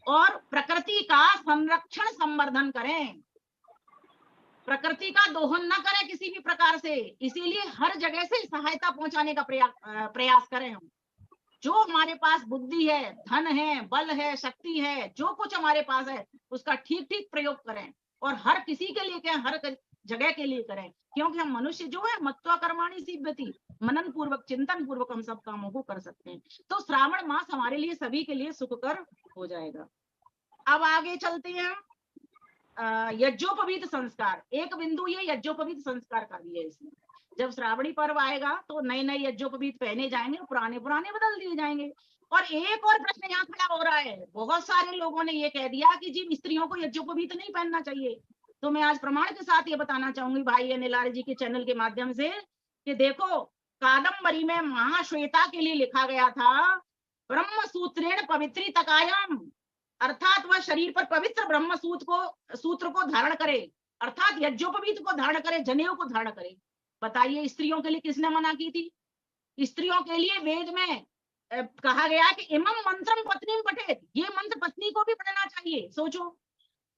और प्रकृति का संरक्षण संवर्धन करें, प्रकृति का दोहन न करें किसी भी प्रकार से, इसीलिए हर जगह से सहायता पहुंचाने का प्रयास करें हम। जो हमारे पास बुद्धि है, धन है, बल है, शक्ति है, जो कुछ हमारे पास है उसका ठीक ठीक प्रयोग करें, और हर किसी के लिए क्या, हर जगह के लिए करें, क्योंकि हम मनुष्य जो है मत्वा कर्माणि सिद्ध्यति, मनन पूर्वक चिंतन पूर्वक हम सब कामों को कर सकते हैं। तो श्रावण मास हमारे लिए सभी के लिए सुखकर हो जाएगा। अब आगे चलते हैं यज्ञोपवीत संस्कार। एक बिंदु ये यज्ञोपवीत संस्कार का भी है इसमें। जब श्रावणी पर्व आएगा तो नए नए यज्ञोपवीत पहने जाएंगे, पुराने पुराने बदल दिए जाएंगे। और एक और प्रश्न यहाँ खड़ा हो रहा है, बहुत सारे लोगों ने ये कह दिया कि जी स्त्रियों को यज्ञोपवीत नहीं पहनना चाहिए। तो मैं आज प्रमाण के साथ ये बताना चाहूंगी भाई अनिल जी के चैनल के माध्यम से कि देखो, कादम्बरी में महाश्वेता के लिए लिखा गया था ब्रह्म सूत्रेण पवित्रीतकायाम, अर्थात वह शरीर पर पवित्र ब्रह्म सूत्र को धारण करे, अर्थात यज्ञोपवीत को धारण करे, जनेऊ को धारण करे। बताइए स्त्रियों के लिए किसने मना की थी? स्त्रियों के लिए वेद में कहा गया कि इमम मंत्रम पत्नी पठेत, ये मंत्र पत्नी को भी पढ़ना चाहिए। सोचो,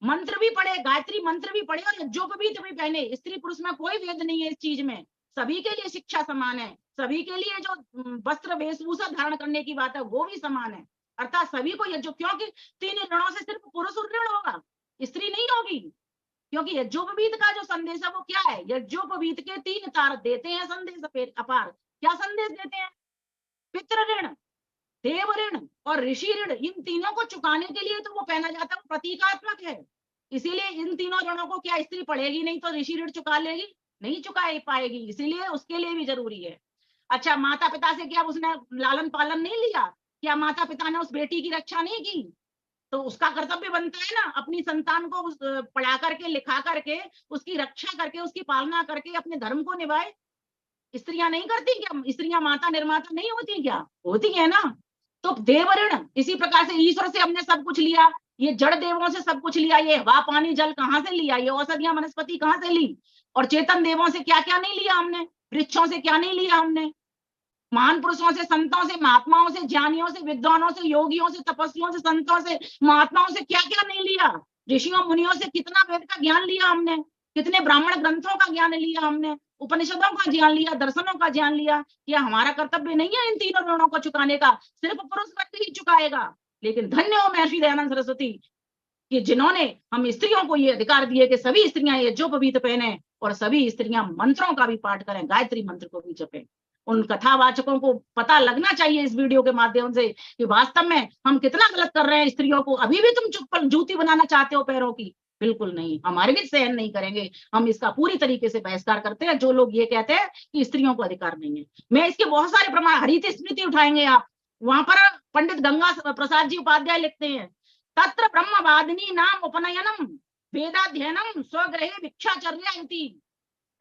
मंत्र भी पढ़े, गायत्री मंत्र भी पढ़े और यज्ञोपवीत भी पहने। स्त्री पुरुष में कोई भेद नहीं है इस चीज में, सभी के लिए शिक्षा समान है, सभी के लिए जो वस्त्र वेशभूषा धारण करने की बात है वो भी समान है। अर्थात सभी को यज्ञ, क्योंकि 3 ऋणों से सिर्फ पुरुष ऋण होगा, स्त्री नहीं होगी। क्योंकि यज्ञोपवीत का जो संदेश है वो क्या है? यज्ञोपवीत के 3 तार देते हैं संदेश अपार। क्या संदेश देते हैं? पितृ ऋण, देव ऋण और ऋषि ऋण, इन तीनों को चुकाने के लिए तो वो पहना जाता है, वो प्रतीकात्मक है। इसीलिए इन तीनों ऋणों को क्या स्त्री पढ़ेगी नहीं तो ऋषि ऋण चुका लेगी? नहीं चुका पाएगी, इसीलिए उसके लिए भी जरूरी है। अच्छा, माता पिता से क्या उसने लालन पालन नहीं लिया? क्या माता पिता ने उस बेटी की रक्षा नहीं की? तो उसका कर्तव्य बनता है ना, अपनी संतान को पढ़ा करके, लिखा करके, उसकी रक्षा करके, उसकी पालना करके अपने धर्म को निभाए। स्त्रियां नहीं करती क्या? स्त्रियां माता निर्माता नहीं होती क्या? होती है ना। तो देव ऋण, इसी प्रकार से ईश्वर से हमने सब कुछ लिया, ये जड़ देवों से सब कुछ लिया, ये हवा पानी जल कहाँ से लिया, ये औषधियां वनस्पति कहाँ से ली, और चेतन देवों से क्या क्या नहीं लिया हमने, वृक्षों से क्या नहीं लिया हमने, महान पुरुषों से, संतों से, महात्माओं से, ज्ञानियों से, विद्वानों से, योगियों से, तपस्वियों से, संतों से, महात्माओं से क्या क्या नहीं लिया। ऋषियों मुनियों से कितना वेद का ज्ञान लिया हमने, कितने ब्राह्मण ग्रंथों का ज्ञान लिया हमने, उपनिषदों का ज्ञान लिया, दर्शनों का ज्ञान लिया। क्या हमारा कर्तव्य नहीं है इन तीनों ऋणों को चुकाने का? सिर्फ पुरुष व्यक्ति ही चुकाएगा। लेकिन धन्य हो महर्षि दयानंद सरस्वती कि जिन्होंने हम स्त्रियों को ये अधिकार दिए कि सभी स्त्रियां यज्ञोपवीत पहने और सभी स्त्रियां मंत्रों का भी पाठ करें, गायत्री मंत्र को भी जपें। उन कथावाचकों को पता लगना चाहिए इस वीडियो के माध्यम से कि वास्तव में हम कितना गलत कर रहे हैं स्त्रियों को। अभी भी तुम चुप जूती बनाना चाहते हो पैरों की, बिल्कुल नहीं, हमारे भी सहन नहीं करेंगे। हम इसका पूरी तरीके से बहिष्कार करते हैं जो लोग ये कहते हैं कि स्त्रियों को अधिकार नहीं है। मैं इसके बहुत सारे प्रमाण, हरित स्मृति उठाएंगे आप, वहां पर पंडित गंगा प्रसाद जी उपाध्याय लिखते हैं, तत्र ब्रह्मवादिनी नाम उपनयनम वेदाध्ययनम स्वगृहे भिक्षाचर्या इति,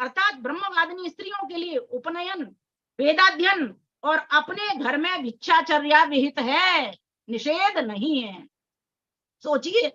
अर्थात ब्रह्मवादिनी स्त्रियों के लिए उपनयन, वेदाध्ययन और अपने घर में भिक्षाचर्या विहित है, निषेध नहीं है। सोचिए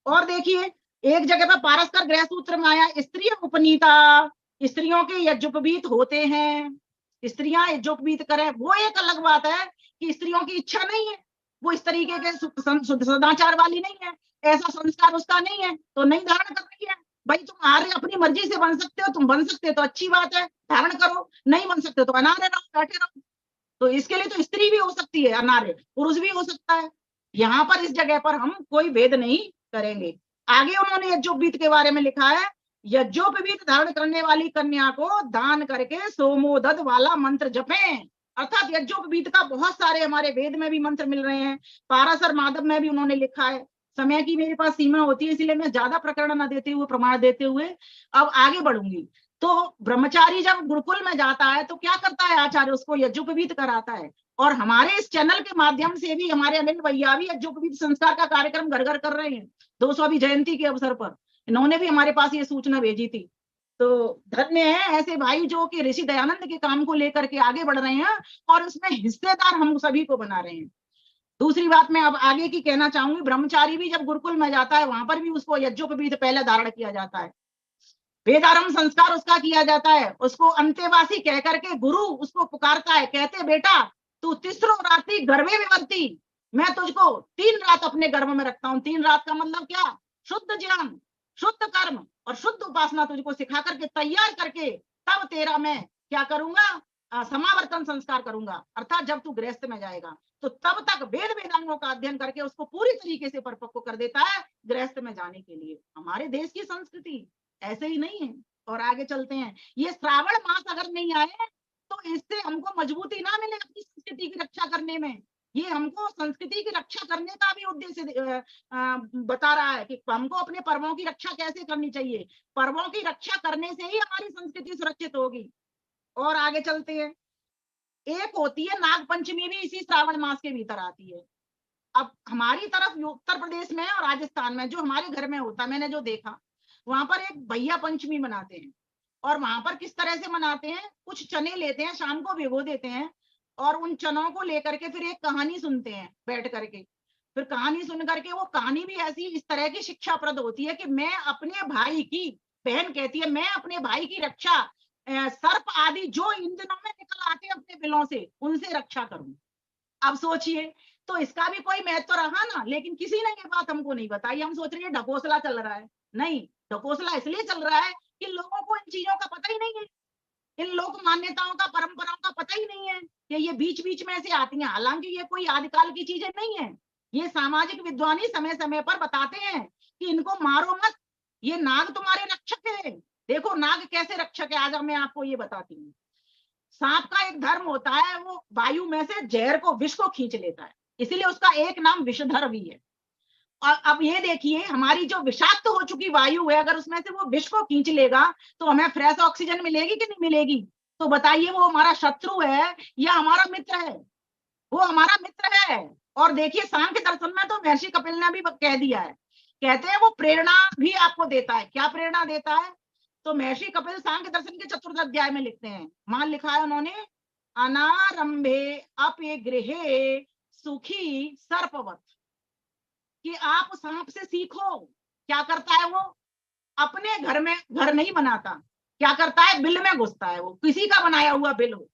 और देखिए, एक जगह पर पारस्कर गृह सूत्र में आया स्त्री उपनीता, स्त्रियों के यज्ञोपवीत होते हैं, स्त्रियां यज्ञोपवीत करें, वो एक अलग बात है कि स्त्रियों की इच्छा नहीं है, वो इस तरीके के सदाचार वाली नहीं है, ऐसा संस्कार उसका नहीं है तो नहीं धारण कर रही है। भाई तुम्हारे अपनी मर्जी से बन सकते हो, तुम बन सकते हो तो अच्छी बात है, धारण करो, नहीं बन सकते तो अनार्य रहो, बैठे रहो। तो इसके लिए तो स्त्री भी हो सकती है अनार्य, पुरुष भी हो सकता है। यहाँ पर इस जगह पर हम कोई भेद नहीं करेंगे। आगे उन्होंने यज्ञोपवीत के बारे में लिखा है, यज्ञोपवीत धारण करने वाली कन्या को दान करके सोमोदद वाला मंत्र जपें। अर्थात यज्ञोपवीत का बहुत सारे हमारे वेद में भी मंत्र मिल रहे हैं, पाराशर माधव में भी उन्होंने लिखा है। समय की मेरे पास सीमा होती है इसलिए मैं ज्यादा प्रकरण न देते हुए, प्रमाण देते हुए अब आगे बढ़ूंगी। तो ब्रह्मचारी जब गुरुकुल में जाता है तो क्या करता है आचार्य, उसको यज्ञोपवीत कराता है। और हमारे इस चैनल के माध्यम से भी हमारे अनिल भैया भी यज्ञोपवीत संस्कार का कार्यक्रम घर घर कर रहे हैं। 200वीं जयंती के अवसर पर इन्होंने भी हमारे पास ये सूचना भेजी थी। तो धन्य है ऐसे भाई जो कि ऋषि दयानंद के काम को लेकर के आगे बढ़ रहे हैं और उसमें हिस्सेदार हम सभी को बना रहे हैं। दूसरी बात मैं अब आगे की कहना चाहूंगी, ब्रह्मचारी भी जब गुरुकुल में जाता है वहां पर भी उसको यज्ञोपवीत पहले धारण किया जाता है, वेदारंभ संस्कार उसका किया जाता है, उसको अंतेवासी कह करके गुरु उसको पुकारता है, कहते बेटा तू तीसरो रात्रि गर्भे विवर्ती, मैं तुझको 3 रात अपने गर्भ में रखता हूँ। 3 रात का मतलब क्या? शुद्ध ज्ञान, शुद्ध कर्म और शुद्ध उपासना तुझको सिखा करके तैयार करके तब तेरा मैं क्या करूंगा, समावर्तन संस्कार करूंगा। अर्थात जब तू गृहस्थ में जाएगा तो तब तक वेद वेदांगों का अध्ययन करके उसको पूरी तरीके से परिपक्व कर देता है गृहस्थ में जाने के लिए। हमारे देश की संस्कृति ऐसे ही नहीं है और आगे चलते हैं। ये श्रावण मास अगर नहीं आए तो इससे हमको मजबूती ना मिले अपनी संस्कृति की रक्षा करने में। ये हमको संस्कृति की रक्षा करने का भी उद्देश्य बता रहा है कि हमको अपने पर्वों की रक्षा कैसे करनी चाहिए। पर्वों की रक्षा करने से ही हमारी संस्कृति सुरक्षित होगी। और आगे चलते हैं। एक होती है नाग पंचमी, भी इसी श्रावण मास के भीतर आती है। अब हमारी तरफ उत्तर प्रदेश में और राजस्थान में जो हमारे घर में होता है, मैंने जो देखा, वहां पर एक भैया पंचमी मनाते हैं। और वहां पर किस तरह से मनाते हैं, कुछ चने लेते हैं, शाम को भिगो देते हैं, और उन चनों को लेकर के फिर एक कहानी सुनते हैं बैठ करके। फिर कहानी सुन करके, वो कहानी भी ऐसी इस तरह की शिक्षाप्रद होती है कि मैं अपने भाई की, बहन कहती है, मैं अपने भाई की रक्षा सर्प आदि जो इन दिनों में निकल आते हैं अपने बिलों से, उनसे रक्षा करूं। अब सोचिए, तो इसका भी कोई महत्व रहा ना, लेकिन किसी ने ये बात हमको नहीं बताई। हम सोच रहे हैं ढकोसला चल रहा है। नहीं, ढकोसला इसलिए चल रहा है कि लोगों को इन चीजों का पता ही नहीं है, इन लोक मान्यताओं का, परंपराओं का पता ही नहीं है कि ये बीच बीच में से आती हैं। हालांकि ये कोई आदिकाल की चीजें नहीं है, ये सामाजिक विद्वानी समय समय पर बताते हैं कि इनको मारो मत, ये नाग तुम्हारे रक्षक है। देखो नाग कैसे रक्षक है, आज मैं आपको ये बताती हूँ। सांप का एक धर्म होता है, वो वायु में से जहर को, विष को खींच लेता है, इसीलिए उसका एक नाम विषधर भी है। और अब ये देखिए, हमारी जो विषाक्त हो चुकी वायु है, अगर उसमें से वो विष को खींच लेगा तो हमें फ्रेश ऑक्सीजन मिलेगी कि नहीं मिलेगी? तो बताइए, वो हमारा शत्रु है या हमारा मित्र है? वो हमारा मित्र है। और देखिए, सांख्य दर्शन में तो महर्षि कपिल ने भी कह दिया है, कहते हैं वो प्रेरणा भी आपको देता है। क्या प्रेरणा देता है? तो महर्षि कपिल सांख्य दर्शन के 4th अध्याय में लिखते हैं, मान लिखा है उन्होंने, अनारंभे अपे गृहे सुखी सर्पवत, कि आप सांप से सीखो। क्या करता है वो? अपने घर में घर नहीं बनाता, क्या करता है? बिल में घुसता है, वो किसी का बनाया हुआ बिल हो।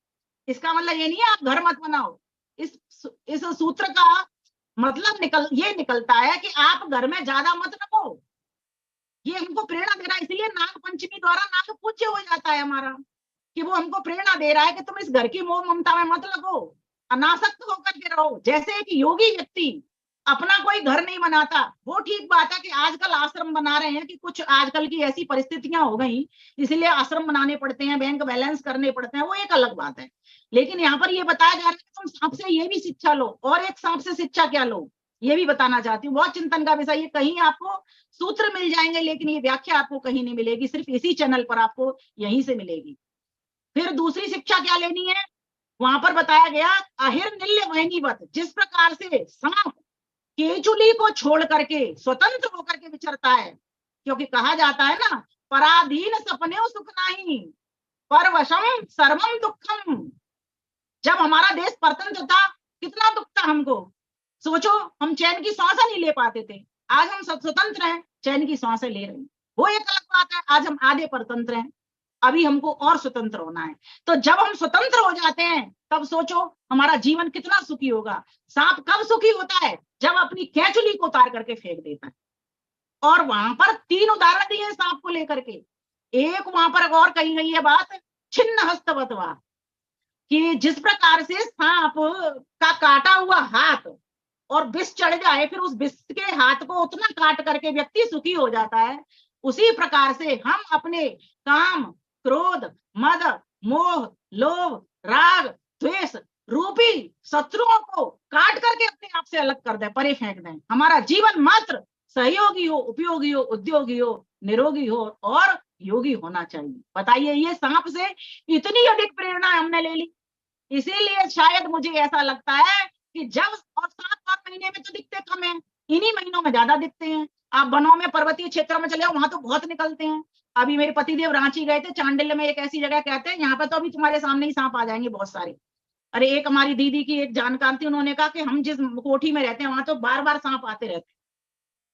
इसका मतलब ये नहीं है आप घर मत बनाओ। इस सूत्र का मतलब ये निकलता है कि आप घर में ज्यादा मत रखो। ये हमको प्रेरणा दे रहा है। इसलिए नाग पंचमी द्वारा नाग पूज्य हो जाता है हमारा, कि वो हमको प्रेरणा दे रहा है कि तुम इस घर की मोह ममता में मत लगो, अनासक्त होकर के रहो। जैसे एक योगी व्यक्ति अपना कोई घर नहीं बनाता, वो ठीक बात है कि आजकल आश्रम बना रहे हैं, कि कुछ आजकल की ऐसी परिस्थितियां हो गई इसलिए आश्रम बनाने पड़ते हैं, बैंक बैलेंस करने पड़ते हैं, वो एक अलग बात है। लेकिन यहाँ पर ये बताया जा रहा है कि तुम सांप से ये भी शिक्षा लो, और एक सांप से शिक्षा क्या लो, ये भी बताना चाहती हूँ। बहुत चिंतन का विषय है। कहीं आपको सूत्र मिल जाएंगे, लेकिन ये व्याख्या आपको कहीं नहीं मिलेगी, सिर्फ इसी चैनल पर आपको यहीं से मिलेगी। फिर दूसरी शिक्षा क्या लेनी है, वहां पर बताया गया, अहिर्निल्य वहनीवत, जिस प्रकार से सांप केचुली को छोड़ करके स्वतंत्र होकर के विचरता है। क्योंकि कहा जाता है ना, पराधीन सपने सुख नहीं, परवशम सर्वम दुखम। जब हमारा देश परतंत्र था, कितना दुख था हमको। सोचो, हम चैन की सांस नहीं ले पाते थे, आज हम स्वतंत्र हैं, चैन की सांसें ले रहे हैं, वो एक अलग बात है। आज हम आधे परतंत्र हैं, अभी हमको और स्वतंत्र होना है। तो जब हम स्वतंत्र हो जाते हैं, तब सोचो हमारा जीवन कितना सुखी होगा। सांप कब सुखी होता है? जब अपनी केचुली को उतार करके फेंक देता है। और वहां पर 3 उदाहरण दिए सांप को लेकर के। एक वहां पर और कही गई है बात, छिन्न हस्तवतवा, कि जिस प्रकार से सांप का काटा हुआ हाथ और विष चढ़ जाए, फिर उस विष के हाथ को उतना काट करके व्यक्ति सुखी हो जाता है, उसी प्रकार से हम अपने काम, क्रोध, मद, मोह, लोभ, राग, द्वेष रूपी शत्रुओं को काट करके अपने आप से अलग कर दें, परे फेंक दें। हमारा जीवन मात्र सहयोगी हो, उपयोगी हो, उद्योगी हो, निरोगी हो और योगी होना चाहिए। बताइए, ये सांप से इतनी अधिक प्रेरणा हमने ले ली। इसीलिए शायद मुझे ऐसा लगता है कि जब, और 7 महीने में तो दिखते कम है, इन्हीं महीनों में ज्यादा दिखते हैं। आप वनों में, पर्वतीय क्षेत्रों में चले जाओ, वहां तो बहुत निकलते हैं। अभी मेरे पतिदेव रांची गए थे, चांडिल्य में एक ऐसी जगह, कहते हैं यहाँ पे तो अभी तुम्हारे सामने ही सांप आ जाएंगे बहुत सारे। अरे एक हमारी दीदी की एक जानकार थी, उन्होंने कहा कि हम जिस कोठी में रहते हैं वहां तो बार बार सांप आते रहते हैं।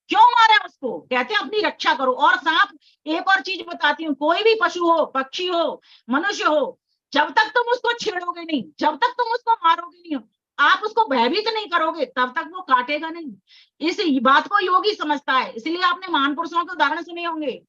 क्यों मारे उसको? कहते हैं अपनी रक्षा करो। और सांप, एक और चीज बताती हूँ, कोई भी पशु हो, पक्षी हो, मनुष्य हो, जब तक तुम उसको छेड़ोगे नहीं, जब तक तुम उसको मारोगे नहीं, आप उसको भयभीत नहीं करोगे, तब तक वो काटेगा नहीं। इस बात को योगी समझता है। इसलिए आपने महान पुरुषों के उदाहरण सुने होंगे,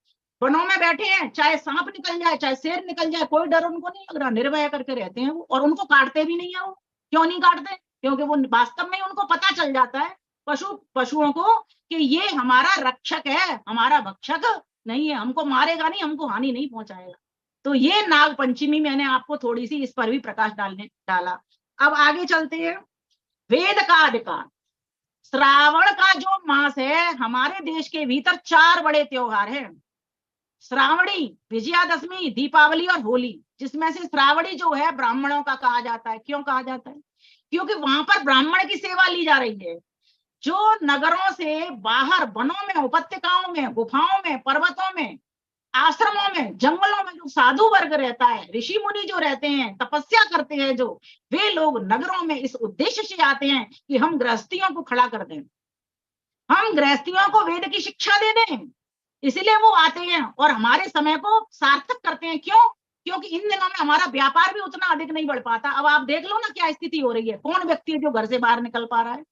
वनों में बैठे हैं, चाहे सांप निकल जाए, चाहे शेर निकल जाए, कोई डर उनको नहीं लग रहा, निर्भय करके रहते हैं वो, और उनको काटते भी नहीं है वो। क्यों नहीं काटते? क्योंकि वो वास्तव में उनको पता चल जाता है, पशुओं को, कि ये हमारा रक्षक है, हमारा भक्षक नहीं है, हमको मारेगा नहीं, हमको हानि नहीं पहुंचाएगा। तो ये नाग पंचमी मैंने आपको थोड़ी सी इस पर भी प्रकाश डाला। अब आगे चलते हैं। वेद का अधिकार। श्रावण का जो मास है, हमारे देश के भीतर 4 बड़े त्योहार हैं। श्रावणी, विजयादशमी, दीपावली और होली। जिसमें से श्रावणी जो है ब्राह्मणों का कहा जाता है। क्यों कहा जाता है? क्योंकि वहां पर ब्राह्मण की सेवा ली जा रही है। जो नगरों से बाहर वनों में, उपत्यकाओं में, गुफाओं में, पर्वतों में, आश्रमों में, जंगलों में जो साधु वर्ग रहता है, ऋषि मुनि जो रहते हैं, तपस्या करते हैं जो, वे लोग नगरों में इस उद्देश्य से आते हैं कि हम गृहस्थियों को खड़ा कर दें, हम गृहस्थियों को वेद की शिक्षा दे दें। इसलिए वो आते हैं और हमारे समय को सार्थक करते हैं। क्यों? क्योंकि इन दिनों में हमारा व्यापार भी उतना अधिक नहीं बढ़ पाता। अब आप देख लो ना क्या स्थिति हो रही है। कौन व्यक्ति है जो घर से बाहर निकल पा रहा है?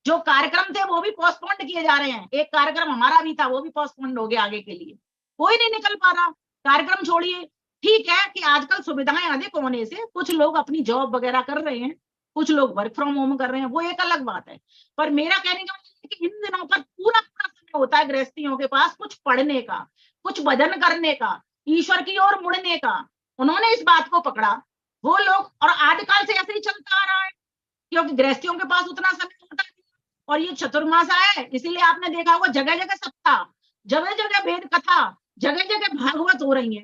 जो कार्यक्रम थे वो भी पोस्टपोन्ड किए जा रहे हैं। एक कार्यक्रम हमारा भी था, वो भी पोस्टपोन्ड हो गया आगे के लिए। कोई नहीं निकल पा रहा। कार्यक्रम छोड़िए, ठीक है कि आजकल सुविधाएं अधिक होने से कुछ लोग अपनी जॉब वगैरह कर रहे हैं, कुछ लोग वर्क फ्रॉम होम कर रहे हैं, वो एक अलग बात है। पर मेरा कहने का मतलब है कि इन दिनों पर पूरा पूरा समय होता है गृहस्थियों के पास कुछ पढ़ने का, कुछ भजन करने का, ईश्वर की ओर मुड़ने का। उन्होंने इस बात को पकड़ा, वो लोग, और आदिकाल से ऐसे ही चलता आ रहा है क्योंकि गृहस्थियों के पास उतना समय होता है। और ये चतुर्मास आया है, इसीलिए आपने देखा होगा जगह जगह सप्ताह, जगह जगह वेद कथा, जगह जगह भागवत हो रही है।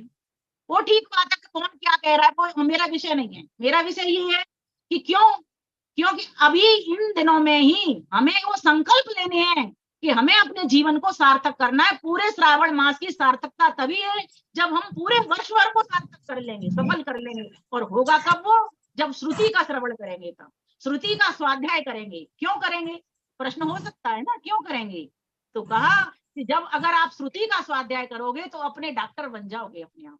वो ठीक बात है कि कौन क्या कह रहा है, कोई मेरा विषय नहीं है। मेरा विषय ये है कि क्योंकि अभी इन दिनों में ही हमें वो संकल्प लेने हैं कि हमें अपने जीवन को सार्थक करना है। पूरे श्रावण मास की सार्थकता तभी है जब हम पूरे वर्ष भर को सार्थक कर लेंगे, सफल कर लेंगे। और होगा कब वो? जब श्रुति का श्रवण करेंगे, तब श्रुति का स्वाध्याय करेंगे। क्यों करेंगे? प्रश्न हो सकता है ना, क्यों करेंगे? तो कहा कि जब अगर आप श्रुति का स्वाध्याय करोगे तो अपने डॉक्टर बन जाओगे अपने आप।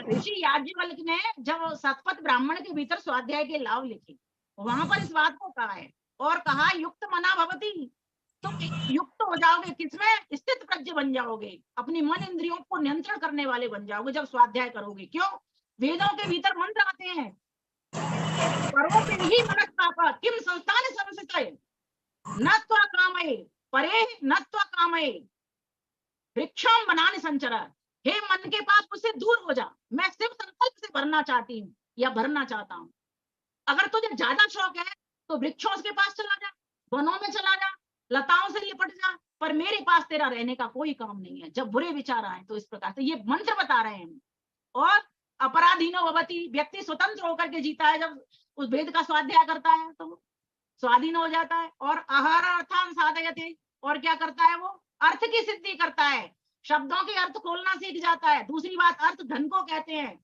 ऋषि याज्ञवल्क ने जब सतपथ ब्राह्मण के भीतर स्वाध्याय के लाभ लिखे, वहां पर इस बात को कहा है और कहा युक्त मना भवती, तुम युक्त हो जाओगे, किसमें? स्थित प्रज्ञ बन जाओगे, अपनी मन इंद्रियों को नियंत्रण करने वाले बन जाओगे जब स्वाध्याय करोगे। क्यों? वेदों के भीतर मंत्र आते हैं, परोपि ही मनस पापा किम संस्थान संस्थितये न त्वा कामये परे न त्वा कामये वृक्षम बनाने संचरा। हे मन के पाप मुझसे दूर हो जा, मैं सिर्फ संकल्प से भरना चाहती हूँ या भरना चाहता हूँ। अगर तुझे ज्यादा शौक है तो वृक्षों के पास चला जा, वनों में चला जा, लताओं से लिपट जा, पर मेरे पास तेरा रहने का कोई काम नहीं है। जब बुरे विचार आए तो इस प्रकार से ये मंत्र बता रहे हैं। और अपराधीनो भवति, व्यक्ति स्वतंत्र होकर के जीता है जब उस वेद का स्वाध्याय करता है तो स्वाधीन हो जाता है। और आहार अर्थान साधयते, और क्या करता है वो? अर्थ की सिद्धि करता है, शब्दों के अर्थ खोलना सीख जाता है। दूसरी बात, अर्थ धन को कहते हैं,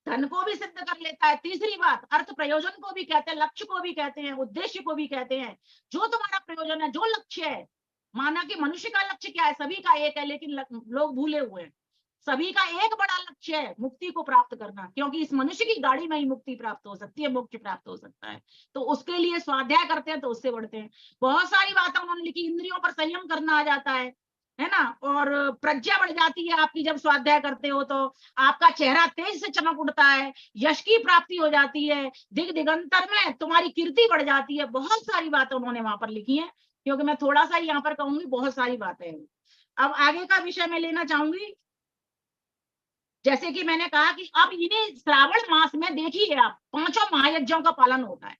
धन को भी सिद्ध कर लेता है। तीसरी बात, अर्थ प्रयोजन को भी कहते हैं, लक्ष्य को भी कहते हैं, उद्देश्य को भी कहते हैं। जो तुम्हारा प्रयोजन है, जो लक्ष्य है, माना कि मनुष्य का लक्ष्य क्या है? सभी का एक है, लेकिन लोग भूले हुए हैं। सभी का एक बड़ा लक्ष्य है, मुक्ति को प्राप्त करना, क्योंकि इस मनुष्य की गाड़ी में ही मुक्ति प्राप्त हो सकती है, मोक्ष प्राप्त हो सकता है। तो उसके लिए स्वाध्याय करते हैं तो उससे बढ़ते हैं। बहुत सारी बातें उन्होंने लिखी। इंद्रियों पर संयम करना आ जाता है ना, और प्रज्ञा बढ़ जाती है आपकी जब स्वाध्याय करते हो तो आपका चेहरा तेज से चमक उठता है, यश की प्राप्ति हो जाती है, दिग दिगंतर में तुम्हारी कीर्ति बढ़ जाती है। बहुत सारी बातें उन्होंने वहां पर लिखी है, क्योंकि मैं थोड़ा सा यहाँ पर कहूंगी, बहुत सारी बातें हैं। अब आगे का विषय मैं लेना चाहूंगी। जैसे कि मैंने कहा कि अब इन्हें श्रावण मास में देखिए आप 5 महायज्ञों का पालन होता है।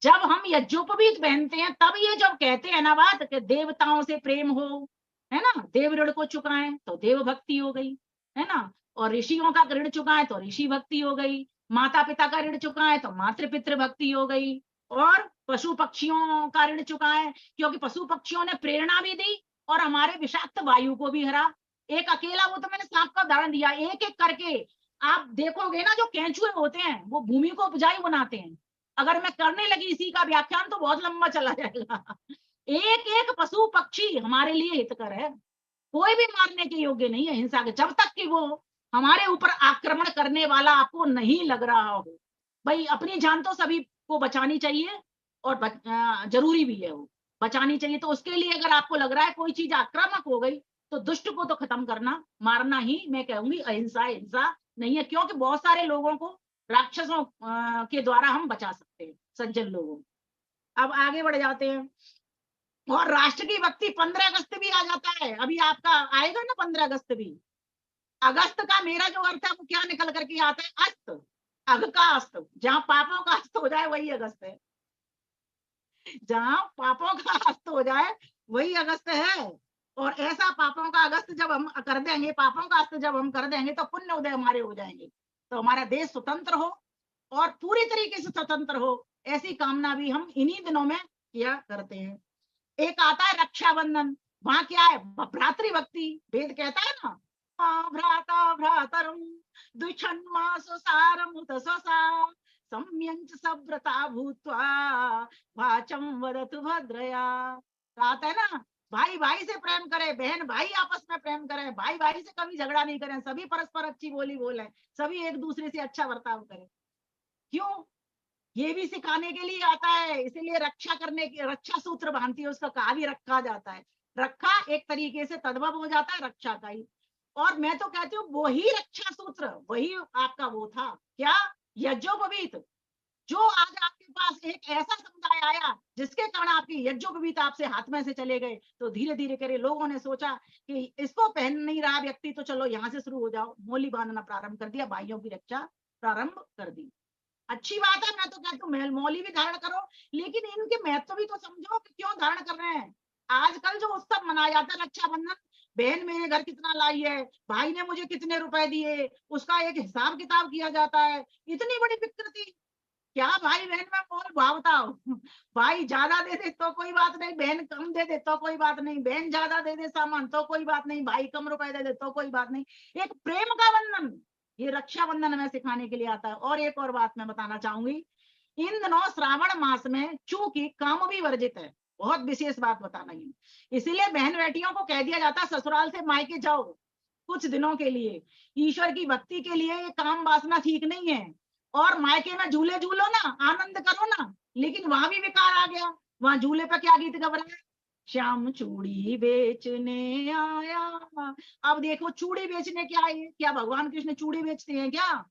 जब हम यज्ञोपवीत पहनते हैं तब ये जब कहते हैं ना बात कि देवताओं से प्रेम हो, है ना, देव ऋण को चुकाएं तो देव भक्ति हो गई, है ना, और ऋषियों का ऋण चुकाएं तो ऋषि भक्ति हो गई, माता पिता का ऋण चुकाएं तो मातृ पितृ भक्ति हो गई, और पशु पक्षियों का ऋण चुकाएं क्योंकि पशु पक्षियों ने प्रेरणा भी दी और हमारे विषाक्त वायु को भी हरा। एक अकेला, वो तो मैंने सांप का उदाहरण दिया, एक एक करके आप देखोगे ना, जो केंचुए होते हैं वो भूमि को उपजाऊ बनाते हैं। अगर मैं करने लगी इसी का व्याख्यान तो बहुत लंबा चला जाएगा। एक एक पशु पक्षी हमारे लिए हितकर है, कोई भी मारने के योग्य नहीं है हिंसा के, जब तक कि वो हमारे ऊपर आक्रमण करने वाला आपको नहीं लग रहा हो। भाई अपनी जान तो सभी को बचानी चाहिए और जरूरी भी है, वो बचानी चाहिए। तो उसके लिए अगर आपको लग रहा है कोई चीज आक्रामक हो गई तो दुष्ट को तो खत्म करना, मारना ही मैं कहूंगी अहिंसा, हिंसा नहीं है, क्योंकि बहुत सारे लोगों को राक्षसों के द्वारा हम बचा सकते हैं, सज्जन लोगों। अब आगे बढ़ जाते हैं। और राष्ट्र की भक्ति 15 अगस्त भी आ जाता है, अभी आपका आएगा ना 15 अगस्त भी। अगस्त का मेरा जो अर्थ है वो क्या निकल करके आता है, अस्त, अग का अस्त, जहां पापों का अस्त हो जाए वही अगस्त है, जहां पापों का अस्त हो जाए वही अगस्त है। और ऐसा पापों का अगस्त जब हम कर देंगे, पापों का अस्त जब हम कर देंगे तो पुण्य उदय हमारे हो जाएंगे, तो हमारा देश स्वतंत्र हो और पूरी तरीके से स्वतंत्र हो, ऐसी कामना भी हम इन्हीं दिनों में किया करते हैं। एक आता है रक्षाबंधन, वहां क्या है, भ्रातृभक्ति, वेद कहता है ना, भ्राता भ्रातरम द्विषन्मासो सारमुत स्वसा सम्यंच सव्रता भूत्वा वाचम वदतु भद्रया। कहता है ना, भाई भाई से प्रेम करे, बहन भाई आपस में प्रेम करें, भाई भाई से कभी झगड़ा नहीं करें, सभी परस्पर अच्छी बोली बोले, सभी एक दूसरे से अच्छा बर्ताव करें। क्यों, ये भी सिखाने के लिए आता है, इसीलिए रक्षा करने की, रक्षा सूत्र बांधती है, उसका कहा भी रखा जाता है। रखा एक तरीके से तद्भव हो जाता है रक्षा का ही। और मैं तो कहती हूँ वही रक्षा सूत्र, वही आपका वो था क्या, यज्ञोपवीत, जो आज आपके पास एक ऐसा समुदाय आया जिसके कारण आपकी यज्ञोपवीत आपसे हाथ में से चले गए, तो धीरे धीरे करे लोगों ने सोचा कि इसको पहन नहीं रहा व्यक्ति, तो चलो यहाँ से शुरू हो जाओ, मोली बांधना प्रारंभ कर दिया, भाइयों की रक्षा प्रारंभ कर दी। अच्छी बात है, मैं तो कहती हूँ मौली भी धारण करो, लेकिन इनके महत्व भी तो समझो कि क्यों धारण कर रहे हैं। आजकल जो उत्सव मनाया जाता है रक्षाबंधन, बहन मेरे घर कितना लाई है, भाई ने मुझे कितने रुपए दिए, उसका एक हिसाब किताब किया जाता है, इतनी बड़ी विकृति। क्या भाई बहन में मोल भाव बताओ, भाई ज्यादा दे दे तो कोई बात नहीं, बहन कम दे दे तो कोई बात नहीं, बहन ज्यादा दे दे सामान तो कोई बात नहीं, भाई कम रुपए दे दे तो कोई बात नहीं। एक प्रेम का बंधन ये रक्षाबंधन में सिखाने के लिए आता है। और एक और बात मैं बताना चाहूंगी, इन दिनों श्रावण मास में चूंकि काम भी वर्जित है, बहुत विशेष बात बताना है, इसीलिए बहन बेटियों को कह दिया जाता है ससुराल से मायके जाओ कुछ दिनों के लिए, ईश्वर की भक्ति के लिए ये काम वासना ठीक नहीं है। और मायके में झूले झूलो ना, आनंद करो ना, लेकिन वहां भी विकार आ गया, वहां झूले पे क्या गीत गा रहे हैं, श्याम चूड़ी बेचने आया। अब देखो चूड़ी बेचने क्या है, क्या भगवान कृष्ण चूड़ी बेचते हैं क्या,